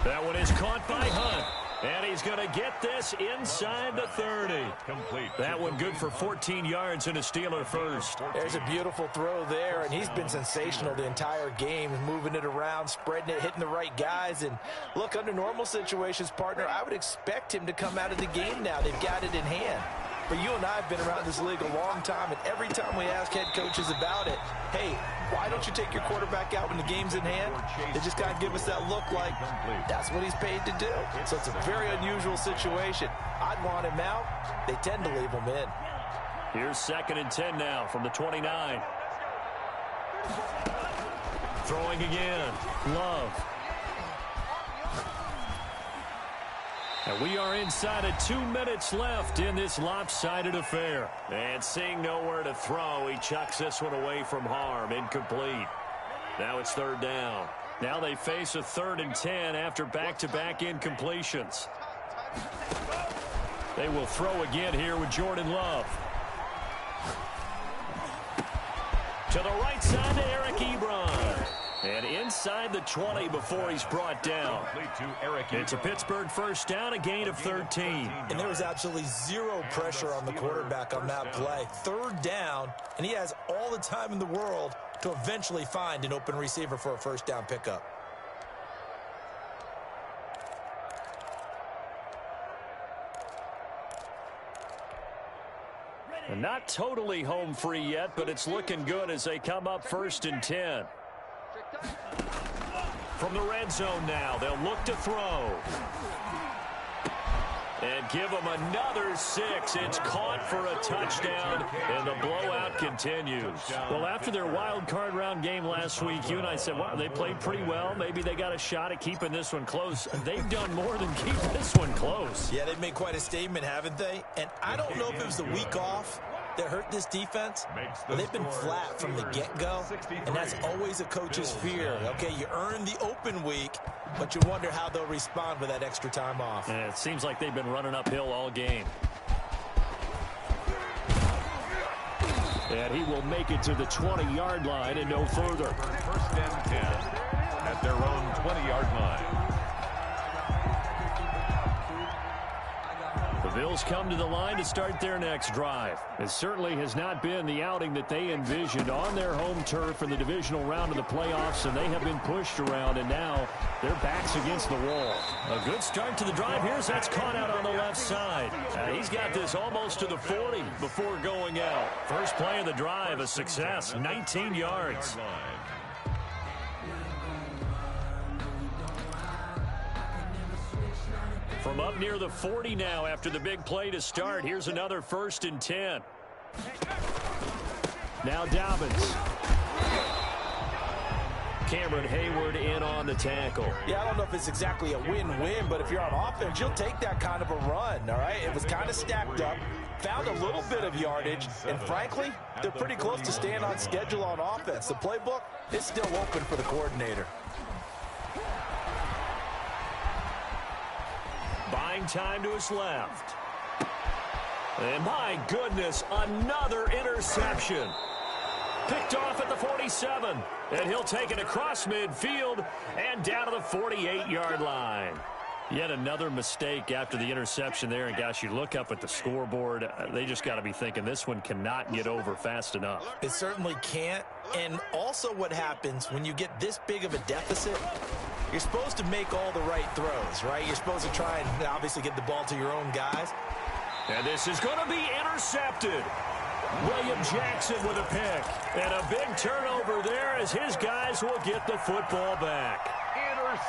That one is caught by Hunt. And he's going to get this inside the 30. Complete. That one good for 14 yards and a Steeler first. There's a beautiful throw there, and he's been sensational the entire game, moving it around, spreading it, hitting the right guys. And look, under normal situations, partner, I would expect him to come out of the game now. They've got it in hand. But you and I have been around this league a long time, and every time we ask head coaches about it, hey, why don't you take your quarterback out when the game's in hand? They just kind of give us that look like that's what he's paid to do. So it's a very unusual situation. I'd want him out. They tend to leave him in. Here's 2nd and 10 now from the 29. Throwing again. Love. And we are inside of 2 minutes left in this lopsided affair. And seeing nowhere to throw, he chucks this one away from harm. Incomplete. Now it's 3rd down. Now they face a 3rd and 10 after back-to-back incompletions. They will throw again here with Jordan Love. To the right side to Eric Ebron. And inside the 20 before he's brought down. It's a Pittsburgh 1st down, a gain of 13. And there was absolutely zero pressure on the quarterback on that play. 3rd down, and he has all the time in the world to eventually find an open receiver for a 1st down pickup. And not totally home free yet, but it's looking good as they come up 1st and 10. From the red zone now, they'll look to throw. And give them another 6. It's caught for a touchdown, and the blowout continues. Well, after their wild card round game last week, you and I said, wow, they played pretty well. Maybe they got a shot at keeping this one close. They've done more than keep this one close. Yeah, they've made quite a statement, haven't they? And I don't know if it was the week off that hurt this defense, but they've been flat from the get-go, and that's always a coach's fear. Okay, you earn the open week, but you wonder how they'll respond with that extra time off. And it seems like they've been running uphill all game. And he will make it to the 20-yard line and no further. 1st and 10 at their own 20-yard line. The Bills come to the line to start their next drive. It certainly has not been the outing that they envisioned on their home turf in the divisional round of the playoffs, and they have been pushed around, and now their backs against the wall. A good start to the drive. Here's that's caught out on the left side. He's got this almost to the 40 before going out. First play of the drive, a success, 19 yards. From up near the 40 now after the big play to start. Here's another 1st and 10. Now Dobbins. Cameron Hayward in on the tackle. Yeah, I don't know if it's exactly a win-win, but if you're on offense, you'll take that kind of a run, all right? It was kind of stacked up, found a little bit of yardage, and frankly, they're pretty close to staying on schedule on offense. The playbook is still open for the coordinator. Buying time to his left. And my goodness, another interception. Picked off at the 47. And he'll take it across midfield and down to the 48-yard line. Yet another mistake after the interception there. And, gosh, you look up at the scoreboard. They just got to be thinking this one cannot get over fast enough. It certainly can't. And also what happens when you get this big of a deficit, you're supposed to make all the right throws, right? You're supposed to try and obviously get the ball to your own guys. And this is going to be intercepted. William Jackson with a pick. And a big turnover there as his guys will get the football back.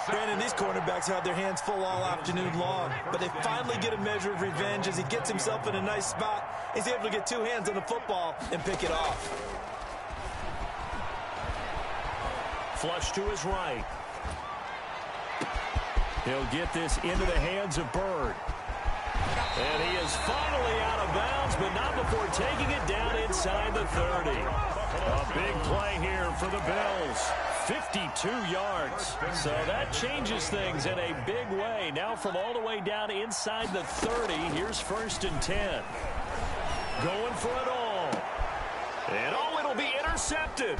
Brandon, these cornerbacks had their hands full all afternoon long, but they finally get a measure of revenge as he gets himself in a nice spot. He's able to get two hands on the football and pick it off. Flush to his right. He'll get this into the hands of Bird. And he is finally out of bounds, but not before taking it down inside the 30. A big play here for the Bills. 52 yards. So that changes things in a big way. Now from all the way down inside the 30, here's 1st and 10. Going for it all. And oh, it'll be intercepted.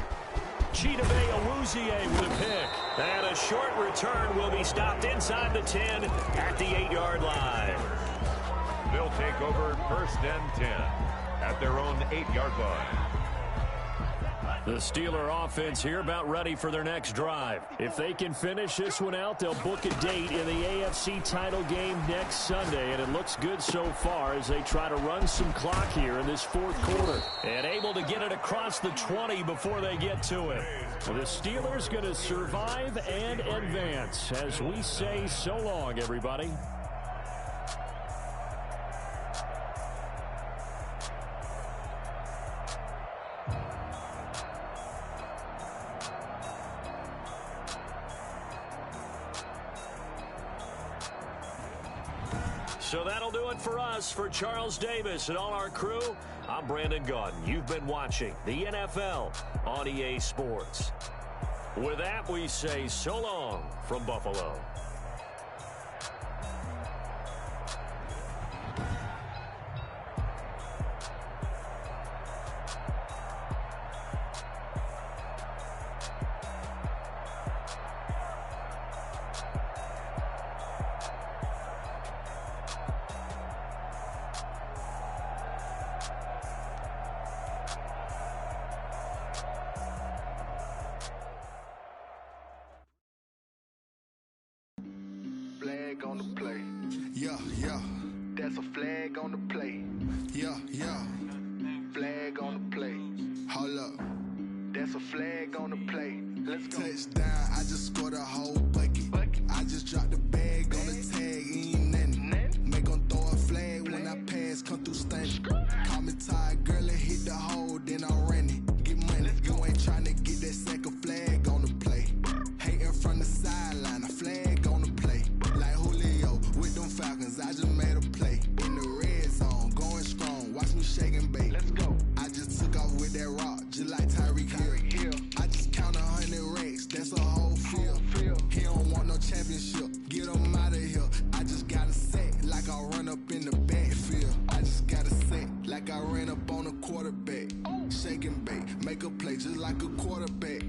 Chidobe Awuzie with a pick. And a short return will be stopped inside the 10 at the 8-yard line. They'll take over 1st and 10 at their own 8-yard line. The Steeler offense here about ready for their next drive. If they can finish this one out, they'll book a date in the AFC title game next Sunday, and it looks good so far as they try to run some clock here in this 4th quarter. And able to get it across the 20 before they get to it. So the Steelers going to survive and advance as we say so long, everybody. So that'll do it for us. For Charles Davis and all our crew, I'm Brandon Gaudin. You've been watching the NFL on EA Sports. With that, we say so long from Buffalo. That's a flag on the play. Let's go. Touchdown, I just scored a whole bucket. I just dropped the bag on the tag, ain't nothing. Make them throw a flag when I pass, come through stunning. Call me tired, girl, and hit the hole, then I'm running. Get money, you ain't tryna get that second flag on the play. Hating from the sideline, a flag on the play. Like Julio with them Falcons, I just made a play. In the red zone, going strong, watch me shake and bake. Let's go. I just took off with that rock, just like Tyreek Hill. I just count 100 racks, that's a whole field. He don't want no championship, get him out of here. I just got a set, like I run up in the backfield. I just got a set, like I ran up on a quarterback. Shake and bake, make a play just like a quarterback.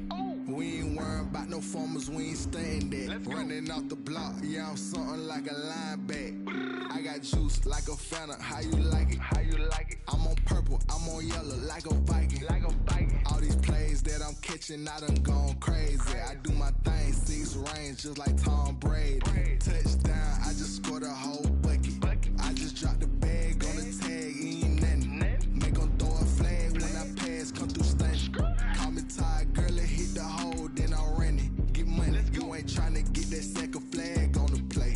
We ain't worrying about no formers, we ain't staying there. Running off the block, yeah, I'm something like a linebacker. I got juice like a Fanta, how you like it? How you like it? I'm on purple, I'm on yellow, like a Viking. Like a Viking. All these plays that I'm catching, I done gone crazy. I do my thing, 6 range, just like Tom Brady. Touchdown, I just scored a whole bucket. I just dropped the bag on the tag, ain't nothing. Make them throw a flag when I pass, come through stunning. Call me tired, girl, and hit the hole, then I'm running. Get money, you ain't tryna get that second flag on the play.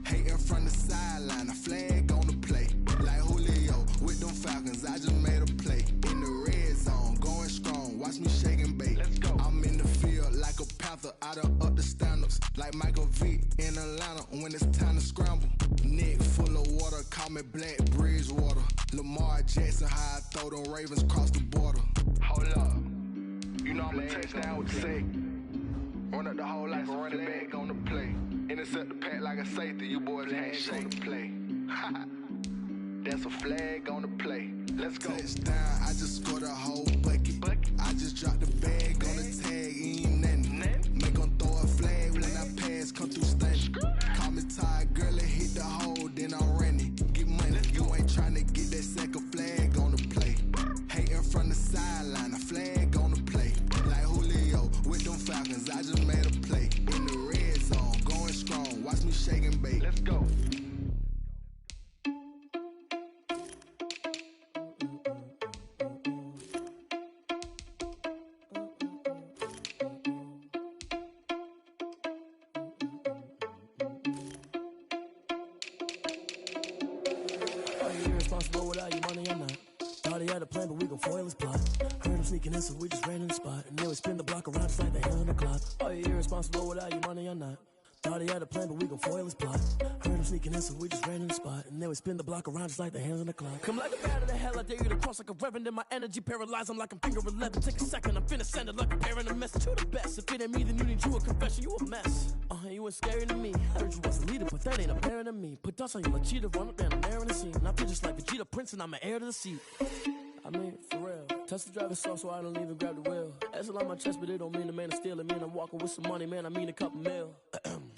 Hating from the sideline, a flag on the play. Like Julio with them Falcons, I just made a play. In the red zone, going strong, watch me shake and bake. Let's go. I'm in the field like a Panther, I done up the standards. Like Michael Vick in Atlanta when it's time to scramble. Neck full of water, call me Black Bridgewater. Lamar Jackson, how I throw them Ravens cross the border. Hold up, you know I'm a touchdown with the sack. Run up the hole like a running back on the play. Intercept the pack like a safety, you boys handshake on the play. That's a flag on the play. Let's go. Touchdown, I just scored a whole bucket. I just dropped the bag on the tag, ain't nothing. Make them throw a flag when I pass, come through stunning. Call me tired, girl, and hit the hole, then I'm running. Get money, you ain't tryna get that second flag on the play. Hating from the sideline, a flag on the play. Like Julio with them Falcons, I just made a play. In the red zone, going strong, watch me shake and bake. Let's go. Sneaking in, so we just ran in the spot. And then we spin the block around just like the hands on the clock. Are you irresponsible without your money or not? Thought he had a plan, but we gon' foil his plot. Heard him sneaking in, so we just ran in the spot. And then we spin the block around just like the hands on the clock. Come like a bat of the hell, I dare you to cross like a reverend. In my energy paralyzed, I'm like I'm finger 11. Take a second, I'm finna send it like a parent a message to the best. If it ain't me, then you need you a confession, you a mess. You ain't scary to me. Heard you was a leader, but that ain't apparent to me. Put dots on you like cheetah, run up down the air in the scene. And I feel just like Vegeta Prince, and I'm an heir to the seat. I mean, for real. Touch the driver's soft, so I don't even grab the wheel. That's a lot on my chest, but it don't mean the man to steal it. Man, I'm walking with some money, man, I mean a couple mil.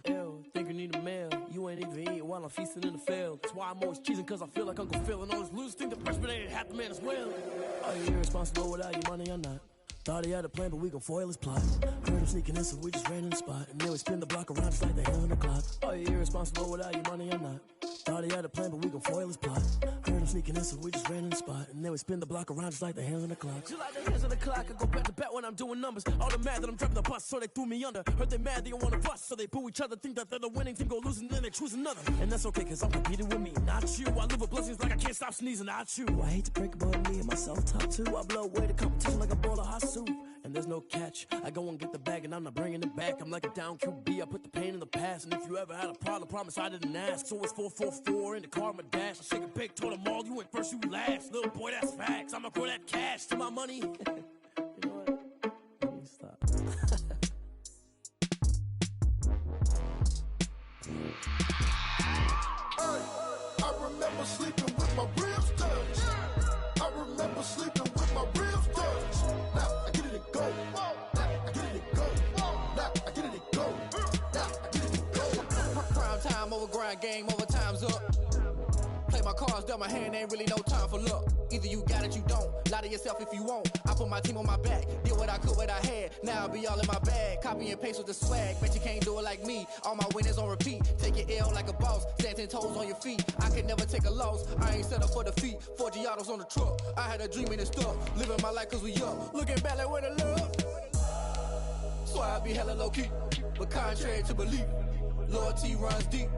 Ew, think you need a meal. You ain't even eating while I'm feasting in the field. That's why I'm always cheesing, cause I feel like Uncle Phil. And all those losers think the freshman ain't half the man as well. Are you irresponsible without your money or not? Thought he had a plan, but we gon' foil his plot. Heard him sneaking in, so we just ran in the spot. And then we spin the block around just like the hands on the clock. Are you irresponsible without your money or not? Thought he had a plan, but we gon' foil his plot. Heard him sneaking in, so we just ran in the spot. And then we spin the block around just like the hands on the clock. Just like the hands on the clock, I go back to back when I'm doing numbers. All the mad that I'm driving the bus, so they threw me under. Heard they mad, they don't wanna bust, so they boo each other. Think that they're the winning team, go losing, then they choose another. And that's okay, cause I'm competing with me, not you. I live with blessings like I can't stop sneezing, not you. I hate to break about me and my self-talk too. I blow away the competition like a bowl of hot soup. And there's no catch. I go and get the bag and I'm not bringing it back. I'm like a down QB, I put the pain in the past. And if you ever had a problem, promise I didn't ask. So it's 444 in the car, my dash. I shake a big, told them all, you went first, you last. Little boy, that's facts. I'ma grow that cash to my money. You know what? Let me stop. I remember sleeping with my ribs touched. I remember sleeping with my ribs touched. Now I get it and go. Now I get it and go. Now I get it and go. Now I get it and go. Prime time over grind game, over time's up. Play my cards, dealt my hand, ain't really no time for luck. Either you got it, you don't. Lie to yourself if you won't. I put my team on my back, did what I could, what I had. Now I'll be all in my bag. Copy and paste with the swag. Bet you can't do it like me. All my winners on repeat. Take your L like a boss. Stand 10 toes on your feet. I could never take a loss. I ain't set up for defeat. 4 Giottos on the truck. I had a dream and it stuck. Living my life cause we up. Looking back like where the love. be hella low-key, but contrary to belief, loyalty runs deep.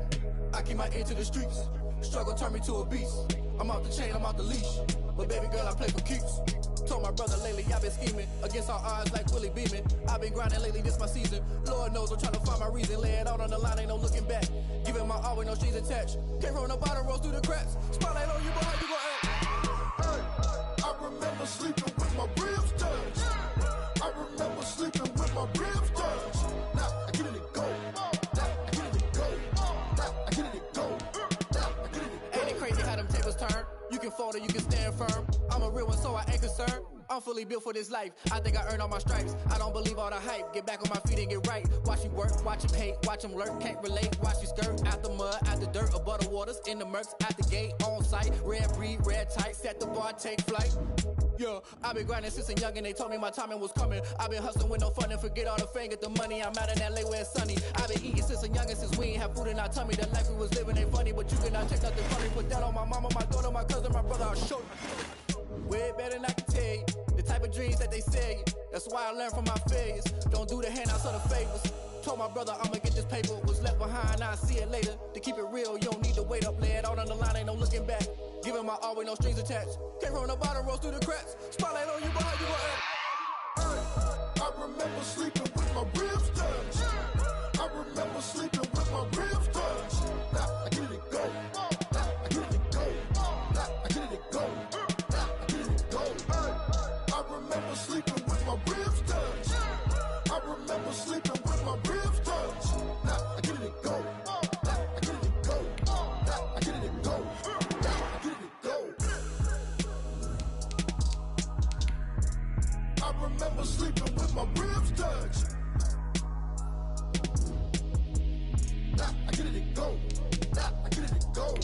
I keep my ear to the streets. Struggle turned me to a beast. I'm off the chain, I'm off the leash. But baby girl, I play for keeps. Told my brother lately I've been scheming against all odds like Willie Beeman. I've been grinding lately, this my season. Lord knows I'm trying to find my reason. Lay it out on the line, ain't no looking back. Giving my all with no strings attached. Came from the bottom, rose through the cracks. Spotlight on you, boy, how you gon' act? Hey, I remember sleeping with my ribs touched. I remember sleeping with my ribs touched. Now I get it go. Now I get it go. Now I get it go. Now I get it go. Ain't it crazy how them tables turn? You can fold or you can stand firm. I'm a real one, so I ain't concerned. I'm fully built for this life. I think I earned all my stripes. I don't believe all the hype. Get back on my feet and get right. Watch you work, watch him hate, watch him lurk. Can't relate, watch you skirt. Out the mud, out the dirt, above the waters, in the murks, out the gate, on site. Red breed, red tight, set the bar, take flight. Yeah, I been grinding since a young and they told me my timing was coming. I been hustling with no fun and forget all the fame, get the money. I'm out in LA where it's sunny. I been eating since a young and since we ain't have food in our tummy. The life we was living ain't funny, but you cannot take nothing funny. Put that on my mama, my daughter, my cousin, my brother, I'll show you. Way better than I can tell you. The type of dreams that they sell you. That's why I learned from my failures. Don't do the handouts or the favors. Told my brother I'ma get this paper. Was left behind, I'll see it later. To keep it real, you don't need to wait up. Lay it out on the line, ain't no looking back. Giving my all with no strings attached. Came from the bottom, rose through the cracks. Spotlight on you, boy, how you gon' act? I remember sleeping with my ribs touched. I remember sleeping with my ribs touched. Now I get it go. Now I get it go. Now I get it go. Now I get it go. I remember sleeping with my ribs touched. I remember sleeping with my ribs touched. Now I get it go. Now I get it go. Now I get it go. Now I get it go. I remember sleeping with my ribs touched. Now I get it go. Now I get it go.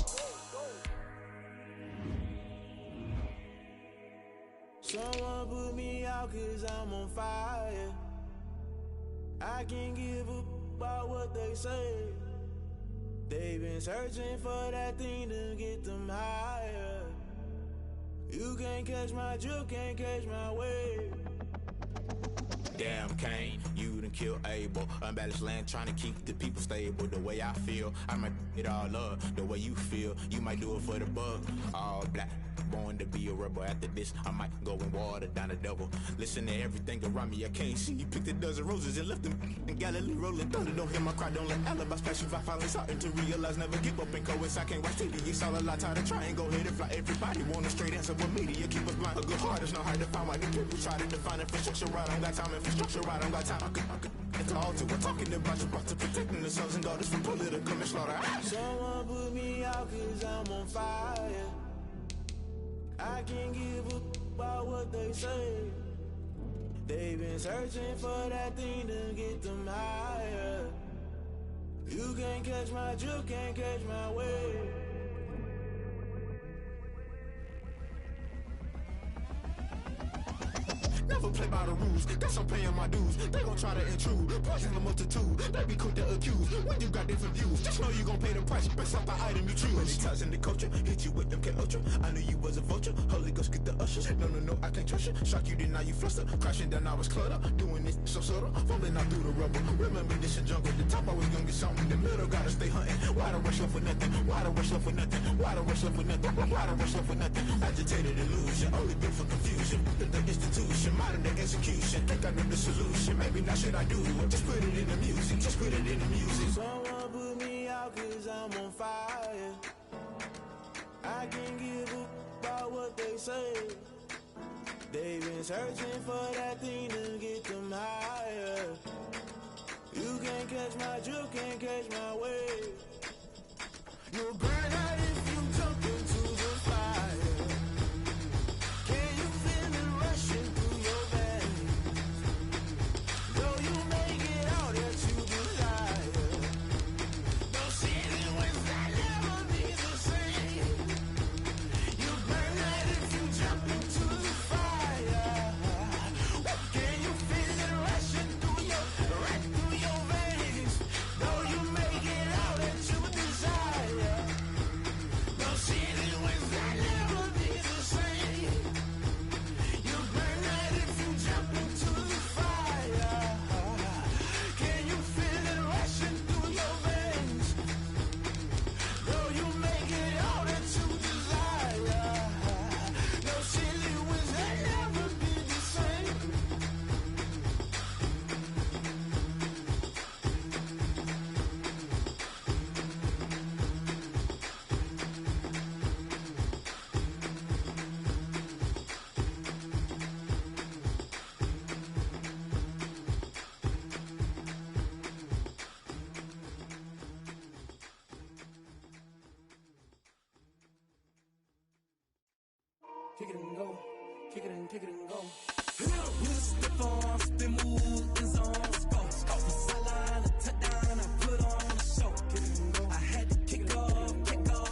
Someone put me out 'cause I'm on fire. I can't give up about what they say. They've been searching for that thing to get them higher. You can't catch my drift, can't catch my wave. Damn Kane, you done killed Abel. Unbalanced land trying to keep the people stable. The way I feel, I might it all up. The way you feel, you might do it for the bug. All black, born to be a rebel. After this, I might go and water down the devil. Listen to everything around me, I can't see. You picked a dozen roses and left them in Galilee rolling thunder. Don't hear my cry, don't let alibis pass you. I finally starting to realize, never give up and coincide. Can't watch TV, it's all a lot. Tired of trying, go ahead and fly. Everybody want a straight answer, but media keep us blind. A good heart is not hard to find. Why the people try to define infrastructure right? I don't got time, infrastructure right, I don't got time. I could call to. We're talking about you, about to protecting the sons and daughters from political and slaughter. Someone put me out 'cause I'm on fire. I can't give up about what they say. They've been searching for that thing to get them higher. You can't catch my drift, can't catch my wave. Never play by the rules, guess I'm paying my dues. They gon' try to intrude, poison the multitude. They be quick to accuse, when you got different views. Just know you gon' pay the price, based off the item you choose. Many times in the culture, hit you with them K Ultra. I knew you was a vulture, Holy Ghost get the ushers. No, I can't trust you. Shock you, then now you fluster. Crashing down, I was cluttered. Doing this so subtle, falling out through the rubble. Remember this in jungle, the top I was gonna get something. The middle gotta stay hunting. Why the rush left for nothing? Why the rush left for nothing? Why the rush left for nothing? Why the rush left for nothing? Agitated illusion, only built for confusion. The institution, modern day execution. Think I know the solution. Maybe not should I do it? Just put it in the music. Just put it in the music. Someone put me out 'cause I'm on fire. I can't give up about what they say. They've been searching for that thing to get them higher. You can't catch my drift, can't catch my wave. You'll burn out if you jump into the fire. Can you feel it rushing through your veins? Though you make it out that you desire. Don't see it when that never be the same. You burn out if you jump into the fire. Can you feel it kick it and go, kick it and go. With a stiff arm, spin move, in zone, scope. From sideline to touchdown, I put on a show. I had to kick off and go.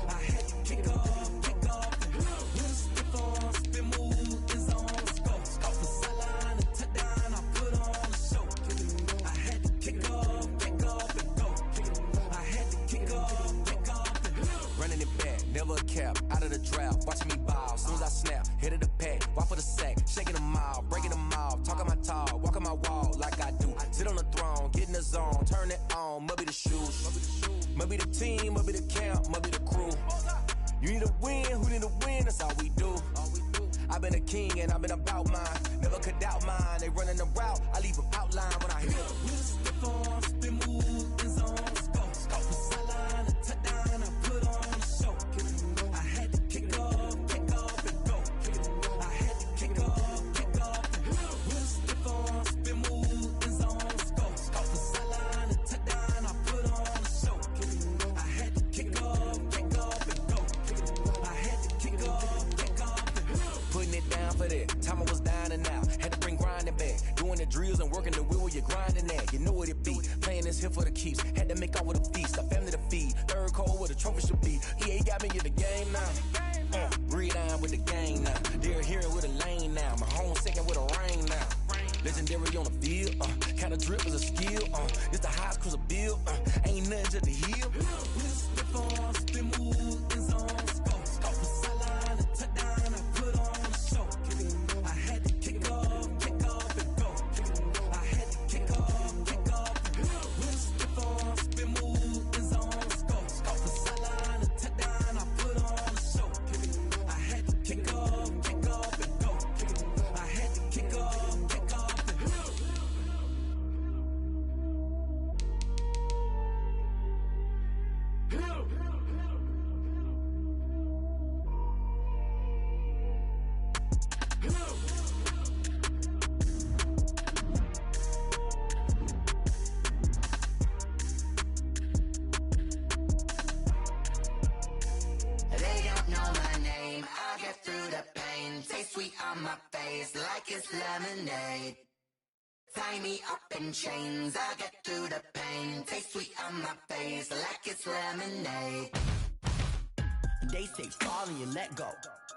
I had to kick off and go. With a stiff arm, spin move, in zone, scope. From sideline to touchdown, I put on a show. I had to kick off and go. I had to kick off and go. Running it back, never a cap, out of the draft, watching me ball. Soon as I snap, hit of the pack, walk for the sack, shaking them all, breaking them off, talking my talk, walking my wall like I do. Sit on the throne, get in the zone, turn it on, must be the shoes, must be the team, must be the camp, must be the crew. You need a win, who need a win, that's all we do. I've been a king and I've been about mine, never could doubt mine. They running the route, I leave them outline when I hit them. With a stiff arm, spin move, in zone, scope. From sideline to touchdown, I put on a show. I had to kick off and go. I had to kick off and go. With a stiff arm, spin move, in zone, scope. From sideline to touchdown, I put on a show. I had to kick off and go. I had to kick off and go. Putting it down for that, time I was down and out, had to bring grinding back, doing the drills and working the wheel where you're grinding at, you know what it be, playing this here for the keeps, had to make off with a feast, a family to feed, third cold where the trophy should be, EA got me in the game now, breathe on with the game now, they're here with a lane now, my home second with a rain now, legendary on the field, kind of drip is a skill, it's the highest cruiser bill, ain't nothing to the heel. With a stiff arm, spin move, in zone, scope. From sideline to touchdown, I put on a show. I had to kick off and go. I had to kick off and go. With a stiff arm, spin move, in zone, scope. From sideline to touchdown, I put on a show. I had to kick off and go. I had to kick off and go. They don't know my name, I'll get through the pain. Taste sweet on my face like it's lemonade. Tie me up in chains, I'll get through the pain. Taste sweet on my face like it's lemonade. They say fall and you let go,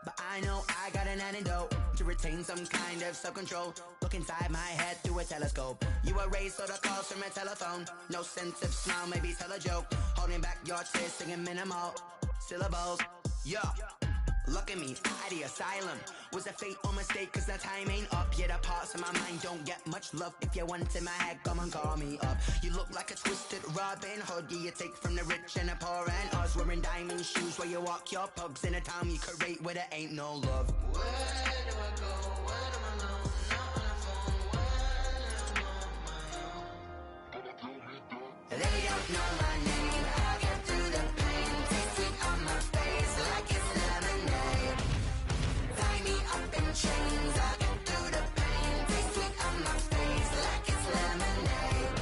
but I know I got an antidote to retain some kind of self-control. Look inside my head through a telescope. You erase all the calls from a telephone. No sense of smile, maybe tell a joke. Holding back your tears, singing minimal syllables. Yeah, look at me, at the asylum. Was a fate or mistake, cause the time ain't up. Yet the parts of my mind don't get much love. If you want in my head, come and call me up. You look like a twisted Robin Hood. Yeah, you take from the rich and the poor and us. Wearing diamond shoes where you walk your pugs in a town you could rate where there ain't no love. Where do I go? Where am I alone? Not on the phone. When I'm on my own. They don't know my name, I'll get through the pain. Taste sweet on my face like it's lemonade. Tie me up in chains, I'll get through the pain. Taste sweet on my face like it's lemonade.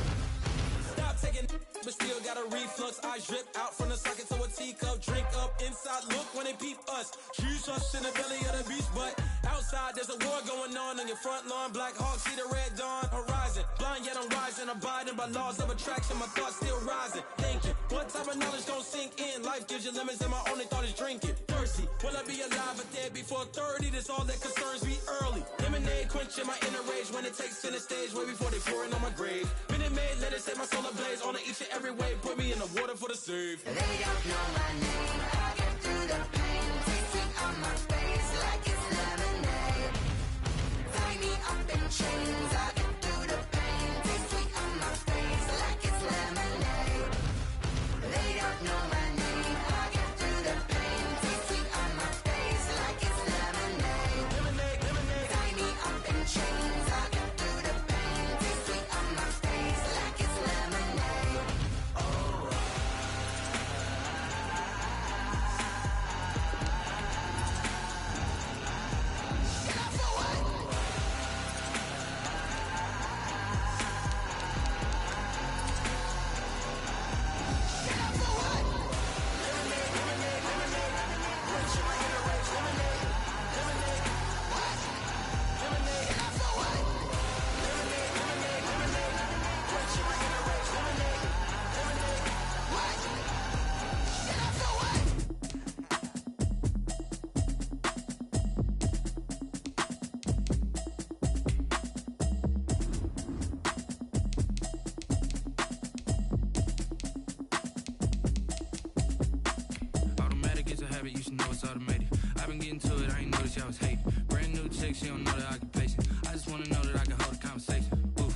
Stop taking but still got a reflux. I drip out from the socket to a teacup. Drink up inside, look when they peep us. Shoes us in the belly of the beach, but outside there's a war going on your front lawn. Black Hawk, see the red dawn horizon. Blind yet I'm rising, abiding by laws of attraction. My thoughts still rising, thinking what type of knowledge don't sink in. Life gives you limits and my only thought is drinking. Thirsty, will I be alive or dead before 30? That's all that concerns me early. Lemonade quenching my inner rage when it takes center stage way before they pour it on my grave. Minute Maid, let it set my soul ablaze on each and every way. Put me in the water for the save. They don't know my name, I'll get through the pain. Taste sweet on my face like it's lemonade. Tie me up in chains, I'll get through the pain. Taste sweet on my face like it's lemonade. They don't know my name, I'll get through the pain. Taste sweet on my face like it's lemonade. Tie me up in chains, I'll get through the pain. Taste sweet on my face like it's lemonade. Oh, chick, she don't know the occupation. I just wanna know that I can hold a conversation. Ooh,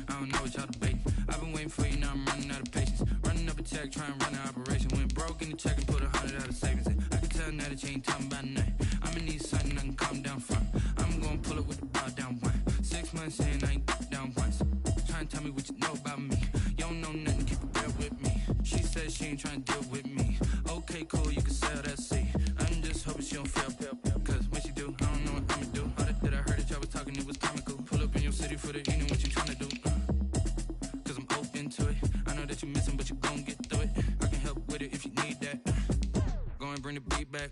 I don't know what y'all debating. I've been waiting for you, now I'm running out of patience. Running up a check, trying to run an operation. Went broke in the check and put 100 out of savings in. I can tell now that you ain't talking about nothing. I'ma need something I can calm down from. I'm gonna pull it with the bar down one. 6 months in, I ain't down once. Trying to tell me what you know about me. You don't know nothing, keep it real with me. She says she ain't trying to deal with me. Okay, cool, you can sell that seat. I'm just hoping she don't fail. Cause when she do, I don't know what I'ma do. All that I heard that y'all was talking, it was comical. Pull up in your city for the evening, what you trying to do? Cause I'm open to it. I know that you missing, but you gon' get through it. I can help with it if you need that. Go and bring the beat back.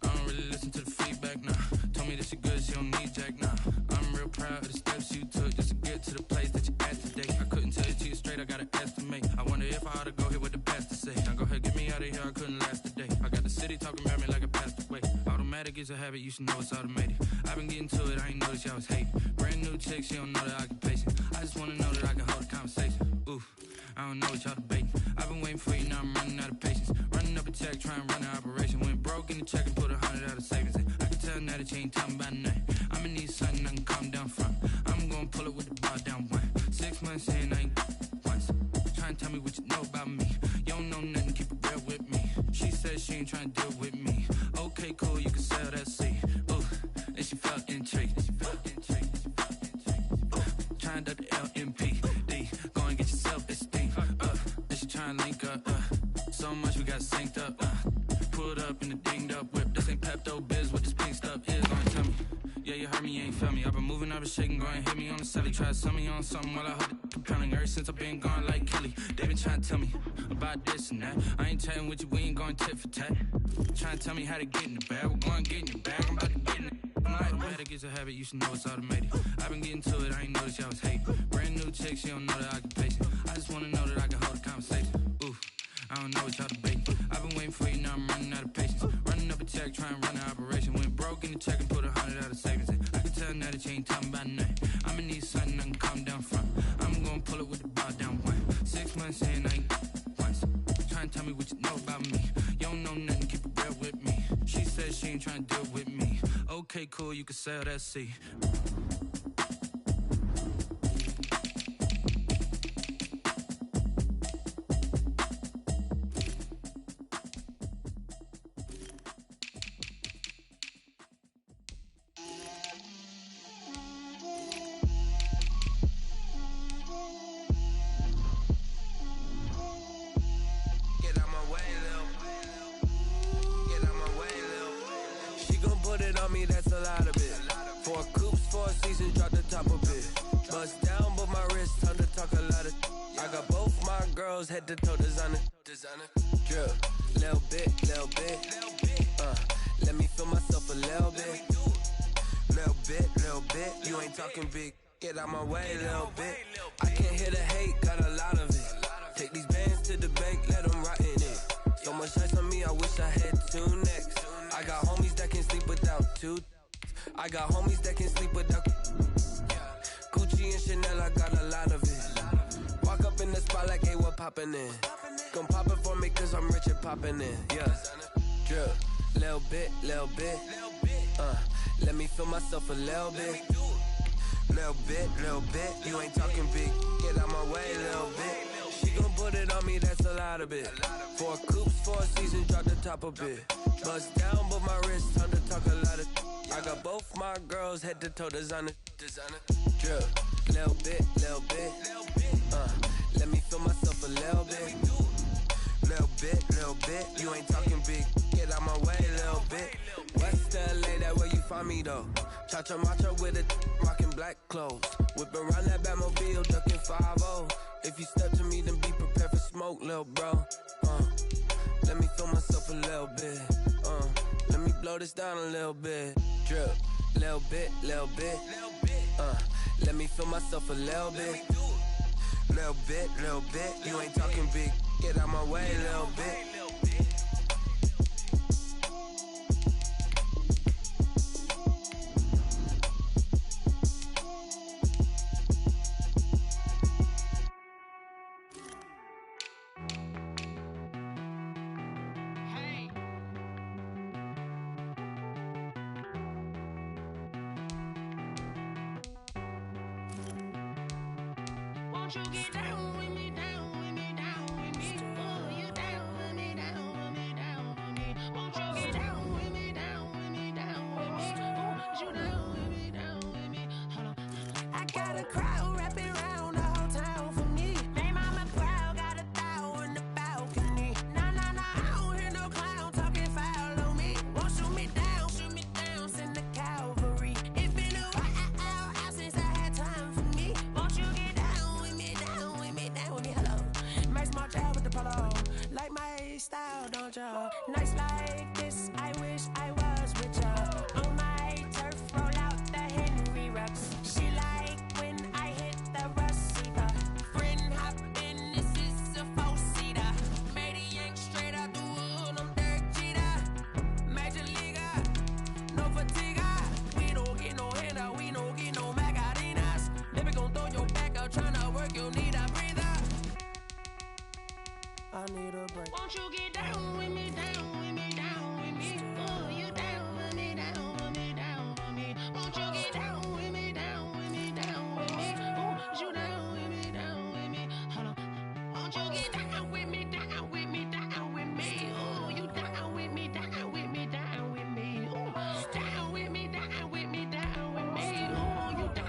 I don't really listen to the feedback, nah. Told me that she good, she don't need jack, nah. I'm real proud of the steps you took just to get to the place that you at today. I couldn't tell you to you straight, I gotta estimate. I wonder if I ought to go here with the pastor say. Now go ahead, get me out of here, I couldn't last a day. I got the city talking about me like I passed away. Automatic is a habit, you should know it's automated. I've been getting to it, I ain't noticed y'all was hating. Brand new chick, she don't know the occupation. I just wanna know that I can hold a conversation. Ooh, I don't know what y'all debating. I've been waiting for you, now I'm running out of patience. Running up a check, trying to run an operation. Went broke in the check and put 100 out of savings in. I can tell now that you ain't talking about nothing. I'ma need something I can calm down from. I'm gonna pull it with the bar down one. 6 months in, I ain't once. Trying to tell me what you know about me. You don't know nothing, keep it real with me. She says she ain't trying to deal with me. Okay, cool, you can sell that seat. Ooh, and she felt intrigued. Trying to duck the LMPD. Go and get your self-esteem. And she trying to link up. So much we got synced up. Pulled up in the dinged up whip. This ain't Pepto-Biz, what this pink stuff is. Gonna tell me. Yeah, you heard me, you ain't felt me. I've been moving, I've been shaking, go and hit me on the celly. Try to sell me on something while I hold it compelling. Ever since I've been gone like Kelly, they been trying to tell me about this and that. I ain't chatting with you, we ain't going tit for tat. Trying to tell me how to get in the bag. We're going to get in your bag, I'm about to get in it. Automatic is a habit, you should know it's automated. I've been getting to it, I ain't noticed y'all was hating. Brand new chick, she don't know the occupation. I just wanna know that I can hold a conversation. Ooh, I don't know what y'all debating. I've been waiting for you, now I'm running out of patience. Running up a check, trying to run an operation. Went broke in the check and put 100 out of savings in. I can tell now that you ain't talking about nothing. I'ma need something I can calm down from. I'm gonna pull it with the bar down one. 6 months in, I ain't once. Trying to tell me what you know about me. You don't know nothing, keep it real with me. She says she ain't trying to deal with me. Okay, cool, you can sell that seat. That's a lot of it. 4 coops, 4 seasons, drop the top a bit. Bust down, but my wrist, time to talk a lot of. I got both my girls head to toe designer. Drip, little bit. Let me feel myself a little bit. Little bit. You ain't talking big. Get out my way, little bit. I can't hear the hate, got a lot of it. Take these bands to the bank, let them rot in it. So much ice on me, I wish I had 2 necks. I got homies that can sleep without 2. I got homies that can sleep without Gucci and Chanel, I got a lot of it. Walk up in the spot like, hey, what poppin' in? Gon' pop it for me cause I'm rich and poppin' in, yeah. Drip, little bit. Let me feel myself a little bit. Little bit. You ain't talking big, get out my way, little bit. She gon' put it on me, that's a lot of it. 4 coops, 4 seasons, drop the top a bit. Bust down, but my wrist, time to talk a lot of. I got both my girls head to toe designer. Drip, little bit. Let me feel myself a little bit. Little bit. You ain't talking big, get out my way, little bit. West LA, that where you find me though. Cha-cha macha with a rockin' black clothes. Whip around that Batmobile, duckin' 5-0. If you step to me, then be prepared for smoke, lil' bro. Let me feel myself a little bit. Let me blow this down a little bit. Drip, little bit. Let me feel myself a little bit. Little bit. You ain't talking big. Get out my way, little bit. Won't you get down with me, down with me, down with me? Oh, you down with me, down with me, down with me. Won't you get down with me, down with me, down with me? Oh, you down with me, down with me? Hold on. I got a crowd wrapping around the whole town for me. They mama proud, got a thou in the balcony. Nah, nah, nah, I don't hear no clown talking foul on me. Won't shoot me down, send the cavalry. It been a while since I had time for me. Won't you get down with me, down with me, down with me? Hello, Max Martel with the polo. Like my style, don't ya? Nights like this, I wish I was with ya. On my turf, roll out the Henry Rux. She like when I hit the receiver. Friend hop in, this is a four-seater. Made a yank straight out the wood, I'm Derek Jeter. Major leaguer, no fatigue. We don't get no handout, we don't get no Macarinas. Never gon' throw your back out, tryna work, you need a breather. I need a break. Won't you get down with me, down with me, down with me? Oh, you down with me, down with me, down with me? Won't you get down with me, down with me, down with me? Oh, you down with me, down with me? Hold on. Won't you get down with me, down with me, down with me? Oh, you down with me, down with me, down with me? Oh, down with me, down with me, down with me? Oh, you down.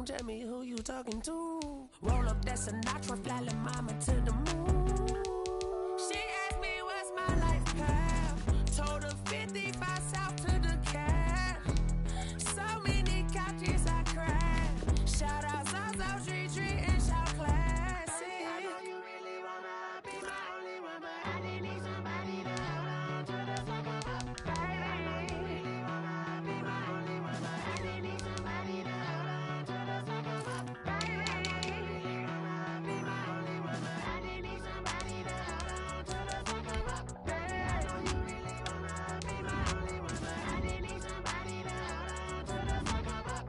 Tell me who you talking to. Roll up that Sinatra, fly la mama to the moon. She asked me what's my life path. Told her 55 south to the cab. So many couches I cried. Shout out South Street and shout classic. I know you really wanna be my only one, but I didn't need somebody to hold on to the second up. Baby, I know you really wanna be my only one, but I didn't need somebody to hold on to the second up. Baby, I know you really wanna be my only one, but I didn't need somebody to hold on to the second up. Baby, I know you really wanna be my only one, but I didn't need somebody to hold on to the second up.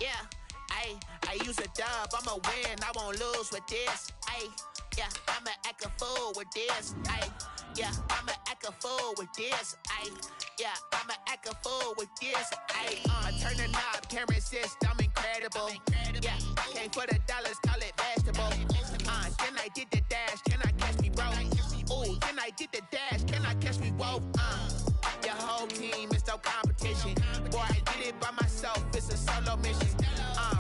Yeah, I use a dub, I'ma win, I won't lose with this. Yeah, I'ma act a fool with this. Yeah, I'ma act a fool with this. Yeah, I'ma act a fool with this. I turn the knob, can't resist, I'm incredible. Yeah, came for the dollars, call it vegetable. Then I did the dash, can I catch me, bro? Ooh, then I did the dash, can I catch me, whoa? Your whole team is no competition. Boy, I did it by myself, it's a solo mission.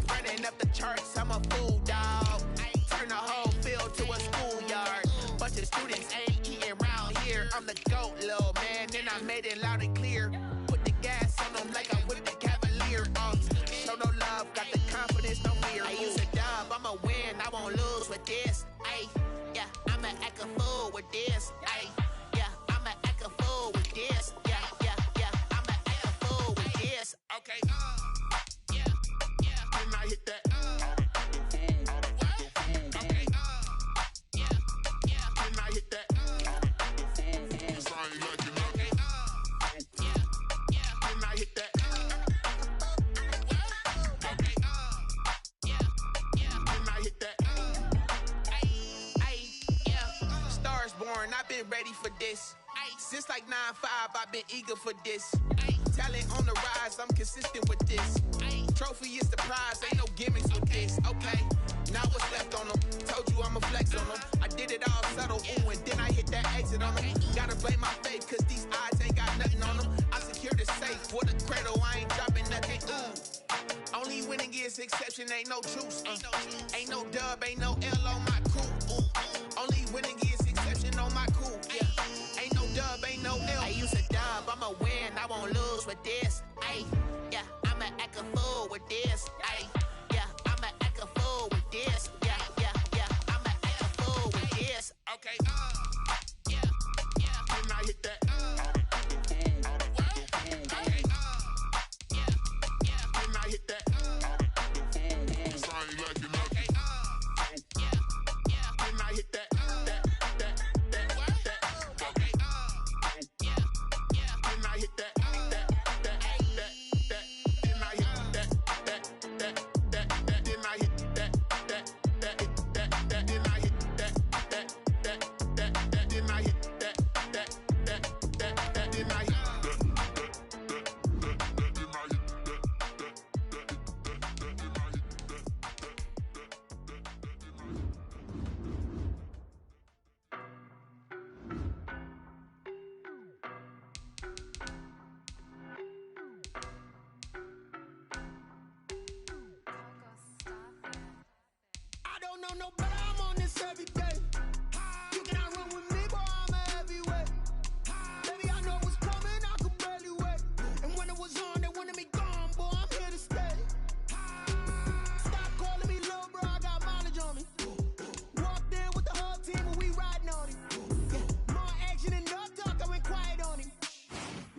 Running up the charts, I'm a fool, dog. Turn the whole field to a schoolyard. Bunch of students ain't eating round here. I'm the GOAT, little man, and I made it loud and clear. Put the gas on them like I'm with the Cavalier. Show no love, got the confidence, no fear. I use a dub, I'ma win, I won't lose with this. Yeah, I'ma act a fool with this. Yeah, I'ma act a fool with this. Yeah, I'ma act a fool with this. Okay, yeah, and I hit that. Okay, yeah, and I hit that. And I hit that. Okay, and I hit that. Yeah, Stars born, I've been ready for this. Since like 9-5, I've been eager for this. Talent on the rise, I'm consistent with this. Trophy is the prize, ain't no gimmicks with this. Okay, now what's left on them? Told you I'ma flex on them. I did it all subtle, ooh, and then I hit that exit on them. Gotta blame my faith, cause these eyes ain't got nothing on them. I secured the safe with a cradle, I ain't dropping nothing, ooh. Only winning is exception, ain't no truce. Ain't no dub, ain't no L on my crew. Only winning is exception on my crew. Yeah. Ain't no dub, ain't no L. I used to dub, I'ma win, I won't lose with this. Ay, yeah, I'ma act a fool with this. Ay, yeah, I'ma act a fool with this. Yeah, yeah, yeah, I'ma act a fool with this. Okay, yeah, yeah. When I hit that, okay, yeah, yeah. When I hit that, cause I ain't liking nothing. Yeah, yeah. When I hit that, okay, yeah, yeah. When I hit that, No, but I'm on this every day. You cannot run with me, boy, I'm a heavyweight. Baby, I know what's coming, I could barely wait. And when it was on, they wanted me gone, boy, I'm here to stay. Stop calling me little bro, I got mileage on me. Walked in with the whole team and we riding on him. Yeah. More action and no talk, I went quiet on him.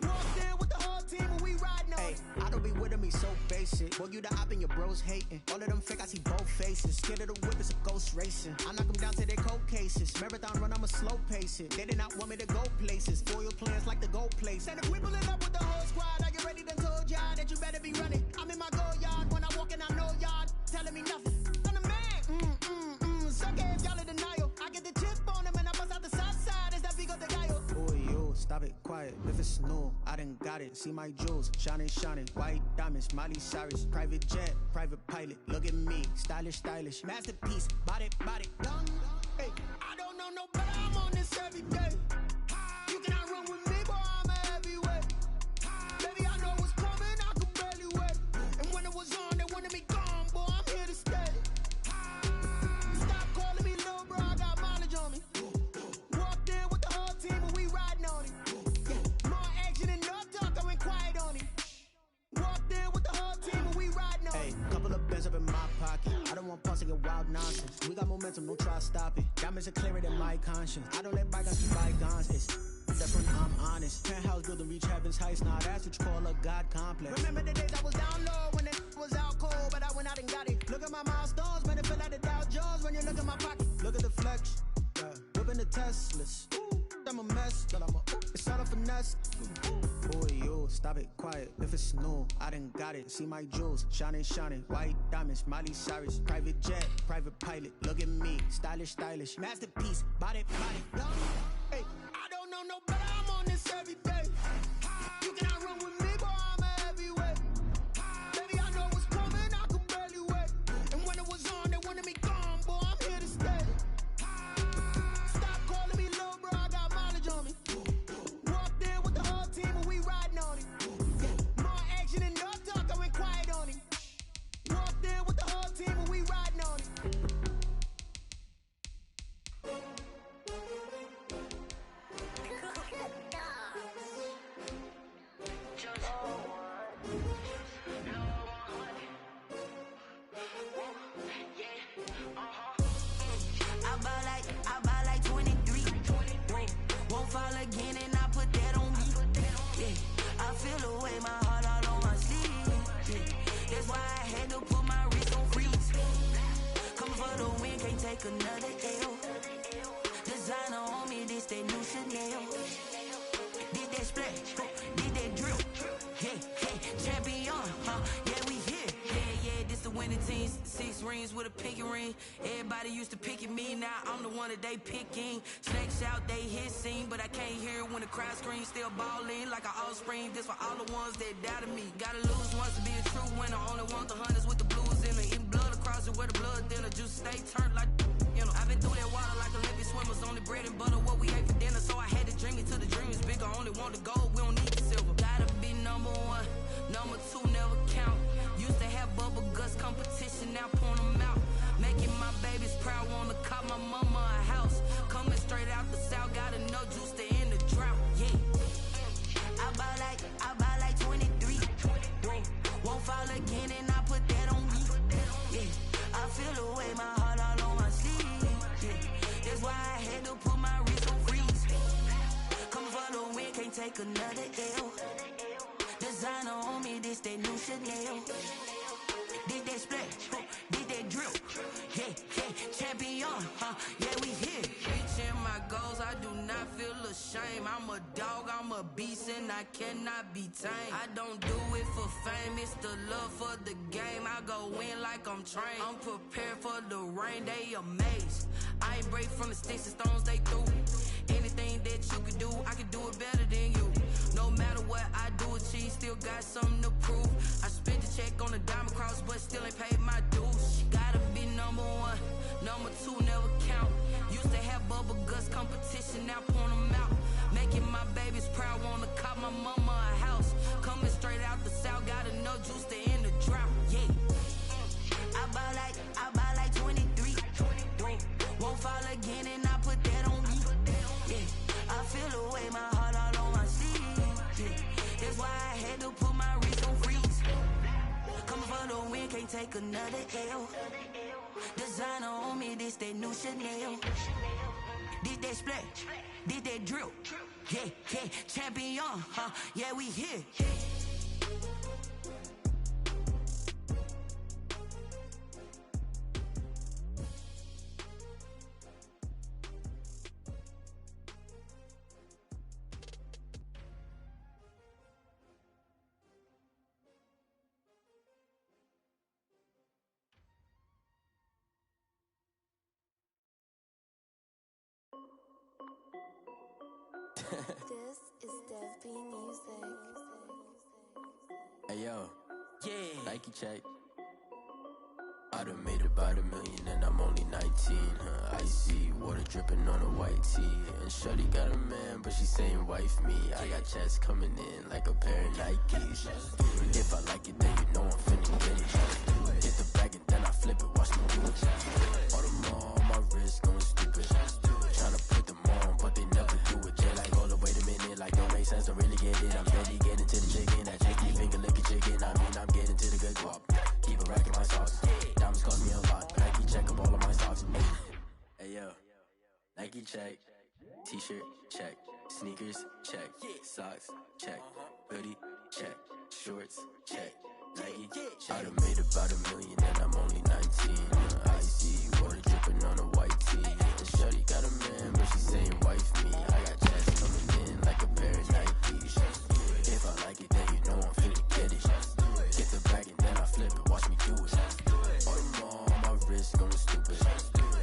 Walked in with the whole team and we riding on him. I don't be with him, he's so basic. Boy, you the op and your bros hating. All of them fake, I see both faces. Scared of the whip, it's a ghost racing. I knock them down to their cold cases. Marathon run, I'ma slow pace it. They did not want me to go places. Foil plans like the gold place. And if we pulling up with the whole squad, I get ready to told y'all that you better be running. I'm in my go yard, when I walk in, I know y'all telling me nothing. I'm the man, suck if y'all in denial. I get the chip on them and I bust out the south side, it's that Vigo de Gallo. Boy, yo, stop it, quiet. If it's new, I done got it. See my jewels, shining, shining. White diamonds, Miley Cyrus. Private jet, private pilot. Look at me, stylish, stylish. Masterpiece, body, done. Hey, I don't know no better, I'm on this every day. You cannot run with me, boy, I'm a heavyweight. Baby, I know what's coming, I could barely wait. And when it was on, they wanted me gone, boy, I'm here to stay. Stop calling me little bro, I got mileage on me. Walked in with the whole team and we riding on him. Yeah. More action and no talk, I went quiet on him. Walked in with the whole team and we riding on him. Hey, couple of bands up in my pocket. I don't want pause to get wild nonsense. We got momentum, don't try to stop it. Diamonds are clearer than my conscience. I don't let bygones be bygones. It's different, I'm honest. Penthouse building, reach heaven's heights. Now that's what you call a God complex. Remember the days I was down low when it was out cold, but I went out and got it. Look at my milestones, man, it feel like the Dow Jones when you look at my pocket. Look at the flex, yeah. Whipping the Teslas. I'm a mess, but it's all a finesse. Boy, yo, stop it, quiet. If it's new, I done got it. See my jewels, shining, shining. White diamonds, Miley Cyrus. Private jet, private pilot. Look at me, stylish, stylish. Masterpiece, body, done. Hey, I don't know no better, I'm on this every day. You cannot run with me, boy, I'm a heavyweight. Baby, I know what's coming, I could barely wait. And when it was on, they wanted me gone, boy, I'm here to stay. Stop calling me little bro, I got mileage on me. Walked in with the whole team and we riding on him. Yeah. More action and no talk, I went quiet on him. Walked in with the whole team and we riding on him. I buy like 23. Won't fall again and I put that on me. Yeah, I feel the way, my heart all on my sleeve. Yeah, that's why I had to put my wrist on freeze. Coming for the win, can't take another L. Designer on me, this that new Chanel. Did that splash, did that drill. Yeah, champion, yeah, we here. Yeah, this the winning team. 6 rings with a pinky ring. Everybody used to pick at me, now I'm the one that they picking. Snakes out, they hissing, but I can't hear when the crowd screams. Still balling like an offspring. This for all the ones that doubted me. Gotta lose once to be a true winner. Only want the hunters with the blues in it. Eating blood across it where the blood thinner. Juice stay turned like, you know. I've been through that water like Olympic swimmers. Only bread and butter, what we ate for dinner. So I had to dream it till the dream is bigger. Only want the gold, we don't need the silver. Gotta be number one, number two never count. Used to have bubble guts competition, now point them out. Making my babies proud, wanna cop my mama a house. Coming straight out the south, gotta know juice to end the drought, yeah. I buy like 23. Won't fall again and I put that on me, yeah. I feel the way, my heart all on my sleeve, yeah. That's why I had to put my wrist on freeze. Coming for the win, can't take another L. Designer on me, this that new Chanel. This that splash, this that drip. Yeah, champion, yeah, we here. Reaching my goals, I do not feel ashamed. I'm a dog, I'm a beast, and I cannot be tamed. I don't do it for fame, it's the love for the game. I go in like I'm trained. I'm prepared for the rain, they amazed. I ain't break from the sticks and stones they threw. Anything that you could do, I can do it better than you. No matter what I do, achieve, still got something to prove. I spent the check on the diamond cross, but still ain't paid my dues. Gotta be number one, number two never count. Used to have bubble guts competition, now point them out. Making my babies proud, wanna cop my mama a house. Coming straight out the south, gotta know juice to end the drought, yeah. I buy like 23. Won't fall again and I put that on me, yeah. I feel the way, my heart all on my sleeve, yeah. That's why I had to put my wrist on freeze. Coming for the win, can't take another L. Designer on me, this that new Chanel. This that splash, this that drip. Yeah, champion, yeah, we here. This is Dev B Music. Hey yo, yeah. Nike check. I done made about $1 million and I'm only 19. Icy water dripping on a white tee. And shorty got a man, but she saying wife me. I got checks coming in like a pair of Nikes. If I like it, then you know I'm finna get it. Get the bag and then I flip it, watch me do it. All them on my wrist going stupid. Tryna put them on, but they never do it. They like, hold up, wait a minute, like don't make sense, don't really get it. I'm steady getting to the chicken, that chicken finger licking chicken. I mean, I'm getting to the good guap. Keep a rack in my socks. Diamonds cost me a lot. Nike check up all of my socks. Hey yo, Nike check. T-shirt check. Sneakers check. Socks check. Hoodie check. Shorts check. Nike check. I done made about $1 million and I'm only 19. Icy water dripping on a white tee. And shorty got a man, but she saying wife me. I got checks coming in like a pair of Nikes. If I like it, then you know I'm finna get it. Get the bag and then I flip it, watch me do it. All them on my wrist going stupid.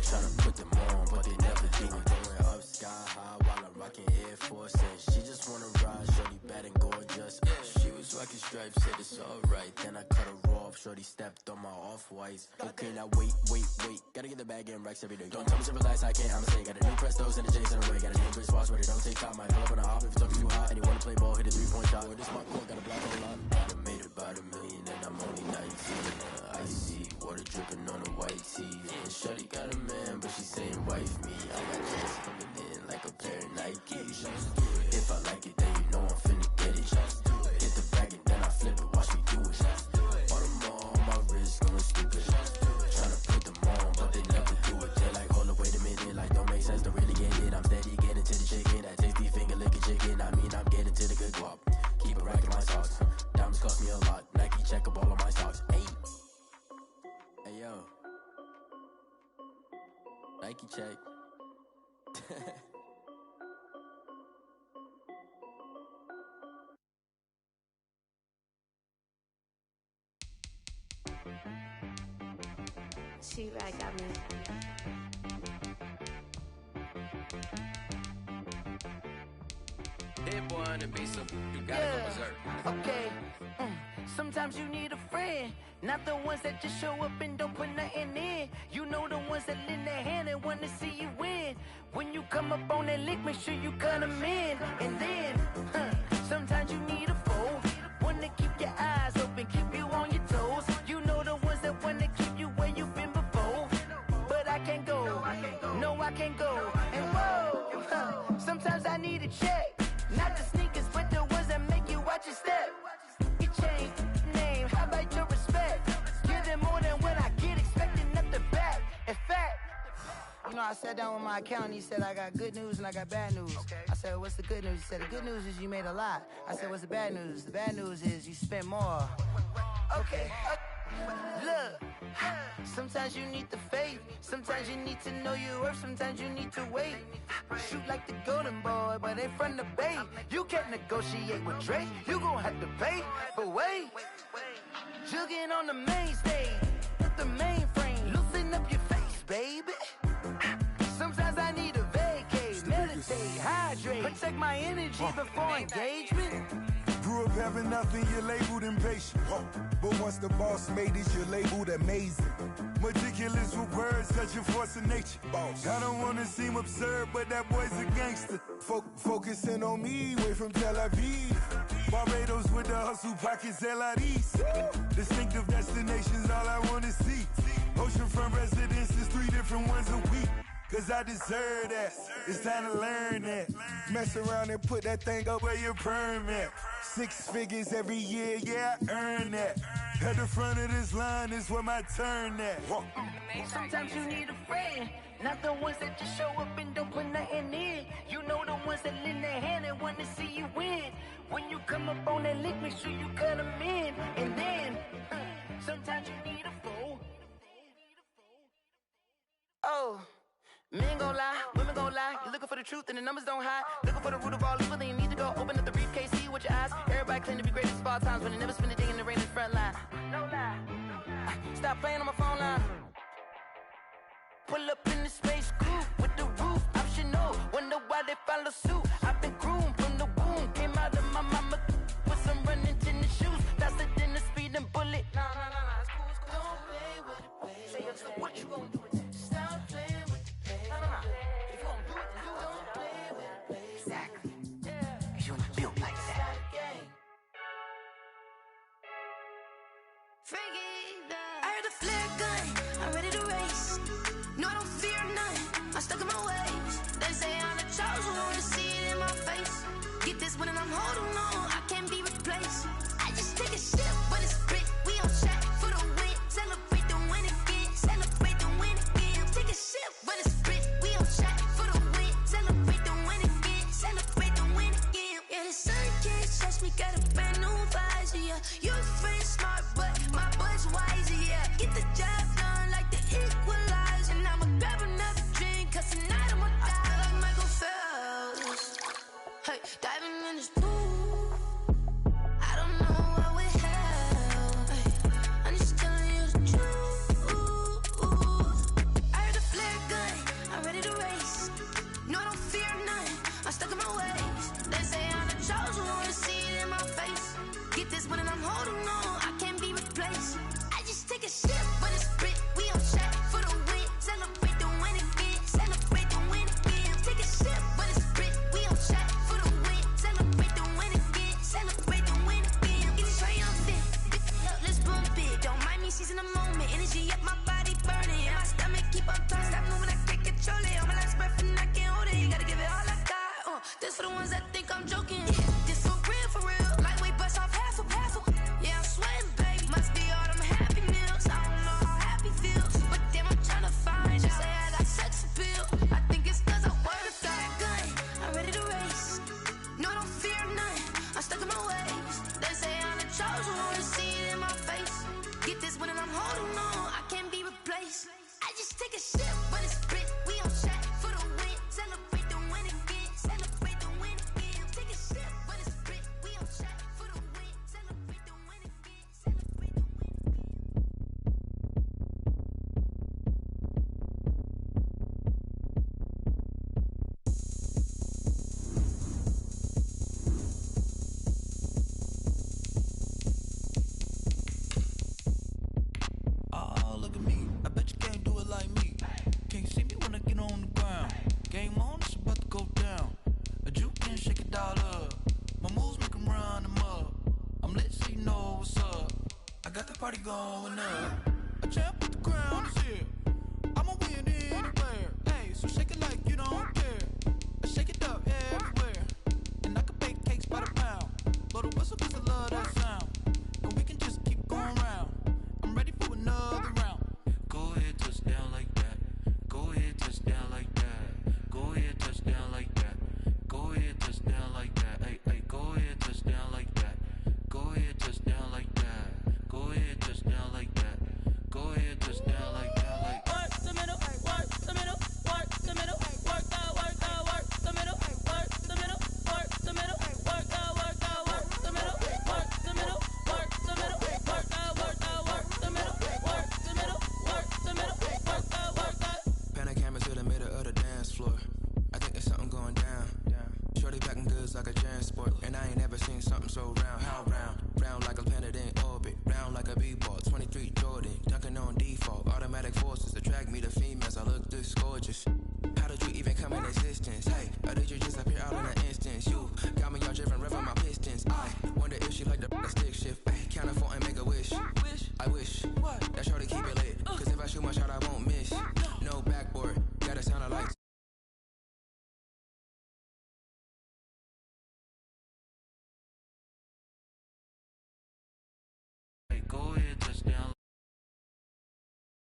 Tryna put them on, but they never do it. Going up sky high while I'm rocking Air Force. And she just wanna ride, shorty bad and gorgeous. She was rocking stripes, said it's alright. Then I cut her off, shorty stepped on my off-whites. Okay, now wait. Gotta get the bag and racks every day. Don't tell me to relax, I can't, I'ma say. Got a new Prestos and a J's in the way. Got a new wrist watch, but it don't take time. I pull up on a hop if it's talking too hot. And you wanna play ball, hit a 3-point shot. With this smart court, got a block on a lot. I done made about $1 million and I'm only 19. Icy water dripping on a white tee. And shorty got a man, but she saying wife me. I got checks coming in like a pair of Nikes. If I like it, then you know I'm finna get it. Hit the bag and then I flip it, watch me do it. All them on my wrist going stupid. Tryna put them on, but they never do it. They like, hold up, wait a minute, like don't make sense, don't really get it. I'm steady getting to the chicken, that tasty finger licking chicken. I mean, I'm getting to the good guap. Keep a rack in my socks. Diamonds cost me a lot. Nike check up all of my socks. Hey yo, Nike check. Sheet Rag got me. Hit one and be some, you gotta go berserk. Okay. Sometimes you need a friend, not the ones that just show up and don't put nothing in. You know the ones that lend their hand and want to see you win. When you come up on that lick, make sure you cut them in. And then, sometimes you need a foe, one to keep your eyes open, keep you on your toes. You know the ones that want to keep you where you've been before. But I can't go, no I can't go. And whoa, sometimes I need a check. Not the sneakers, but the ones that make you watch your step. You change name, how about your respect? Give them more than what I get, expecting nothing back. In fact, you know, I sat down with my accountant, he said, I got good news and I got bad news. I said, what's the good news? He said, the good news is you made a lot. I said, what's the bad news? The bad news is you spent more. Okay. Look, sometimes you need the faith, sometimes you need to know your worth, sometimes you need to wait. Shoot like the golden boy, but ain't from the bay. You can't negotiate with Drake, you gon' have to pay. But wait, jugging on the main stage, with the mainframe, loosen up your face, baby. Sometimes I need a vacate, meditate, hydrate, protect my energy before engagement. Grew up having nothing, you're labeled impatient. But once the boss made it, you're labeled amazing. Meticulous with words, such a force of nature. I don't wanna seem absurd, but that boy's a gangster. Focusing on me, way from Tel Aviv. Barbados with the hustle pockets, LIDs. Distinctive destinations, all I wanna see. Oceanfront residences, 3 different ones a week. Cause I deserve that, it's time to learn that. Mess around and put that thing up where your perm at. 6 figures every year, yeah, I earn that. At the front of this line is where my turn at. Sometimes you need a friend, not the ones that just show up and don't put nothing in. You know the ones that lend their hand and want to see you win. When you come up on that lick, make sure you cut them in. And then, sometimes you need a foe. Oh. Men gon' lie, women gon' lie. You're looking for the truth and the numbers don't hide. Looking for the root of all evil, then you need to go open up the briefcase, see with your eyes. Everybody claim to be greatest of all times, but they never spend a day in the rain in the front line. No lie. Stop playing on my phone line. Pull up in the space coupe with the roof optional. Wonder why they follow suit. I've been groomed from the womb. Came out of my mama with some running tennis shoes. Faster than the speeding bullet. Nah, it's cool, it's cool. Don't play with it, baby. Say so what you gon' do? Stop playing with it. If you gon' do it, then don't play with it, baby. Exactly. Cause you're not built like that. I heard a flare gun, I'm ready to race. No, I don't fear none, I'm stuck in my ways. They say I'm the chosen one, see it in my face. Get this one and I'm holding on, I can't be replaced. I just take a sip, but it's brick, we on track for the win. Celebrate the win again, celebrate the win again. Take a sip, but it's brick, we on track for the win. Celebrate the win again, celebrate the win again. Yeah, the sun can't touch me, got a brand new visor, yeah. Your friend smart, but my bud's wiser, yeah. Get the job done like the equalizer. And I'ma grab another drink, cause tonight I'ma die like Michael Phelps. Hey, diving in this pool, I don't know what we have. Hey, I'm just telling you the truth. I heard a flare gun, I'm ready to race. No, I don't fear none, I'm stuck in my ways. They say I'm the chosen one, see it in my face. Get this one and I'm holding on, I can't be replaced. I just take a sip, but it's brick, we on track for the win. Celebrate the win again, celebrate the win again. Take a sip, but it's brick, we on track for the win. Celebrate the win again, celebrate the win again. Get it triumphant, let's bump it. Don't mind me seizing the moment, energy up my body burning. And my stomach keep on turning, stop moving, I can't control it. On my last breath and I can't hold it, you gotta give it all I got. This for the ones that think I'm joking. This for real, lightweight bust off half of. Yeah, I'm sweating, babe, must be all them happy meals. I don't know how happy feels, but damn, I'm tryna find you. Say I got sex appeal, I think it's cause I wear a fat gun. I'm ready to race, no, I don't fear none, I'm stuck in my ways. They say I'm the chosen one, see it in my face. Get this one and I'm holding on, I can't be replaced. I just take a sip, but it's brick, we on track for the win. Celebrate the win again, celebrate the win again. Take a sip, got the party going up. A champ with the crown is here. I'ma win anywhere. Hey, so shake it like you don't care. I shake it up everywhere. And I can bake cakes by the pound. Blow the whistle 'cause I love that sound. And we can just keep going round. I'm ready for another round. Go ahead, touch down like that. Go ahead, touch down like that. Go ahead, touch down like that. Go ahead, touch down like that. Hey, hey, go ahead, touch down like that. Go ahead, touch down like that. Go ahead, touch down like that. Go ahead, touch down like that. Like work the middle, work the middle, work the middle, work that, work the middle, work the middle, work the middle, work that, work the middle, work the middle, work the middle, work that, work the middle, work the middle, work the middle, work that. Pan the camera to the middle of the dance floor. I think there's something going down. Shorty packing goods like a transport, and I ain't never seen something so round. How round? Round like a planet in orbit, round like a b-ball. 23 Jordan, dunking on default. Automatic forces attract me to females. I look this gorgeous. How did you even come in existence? Hey, or did you just appear out in an instance? You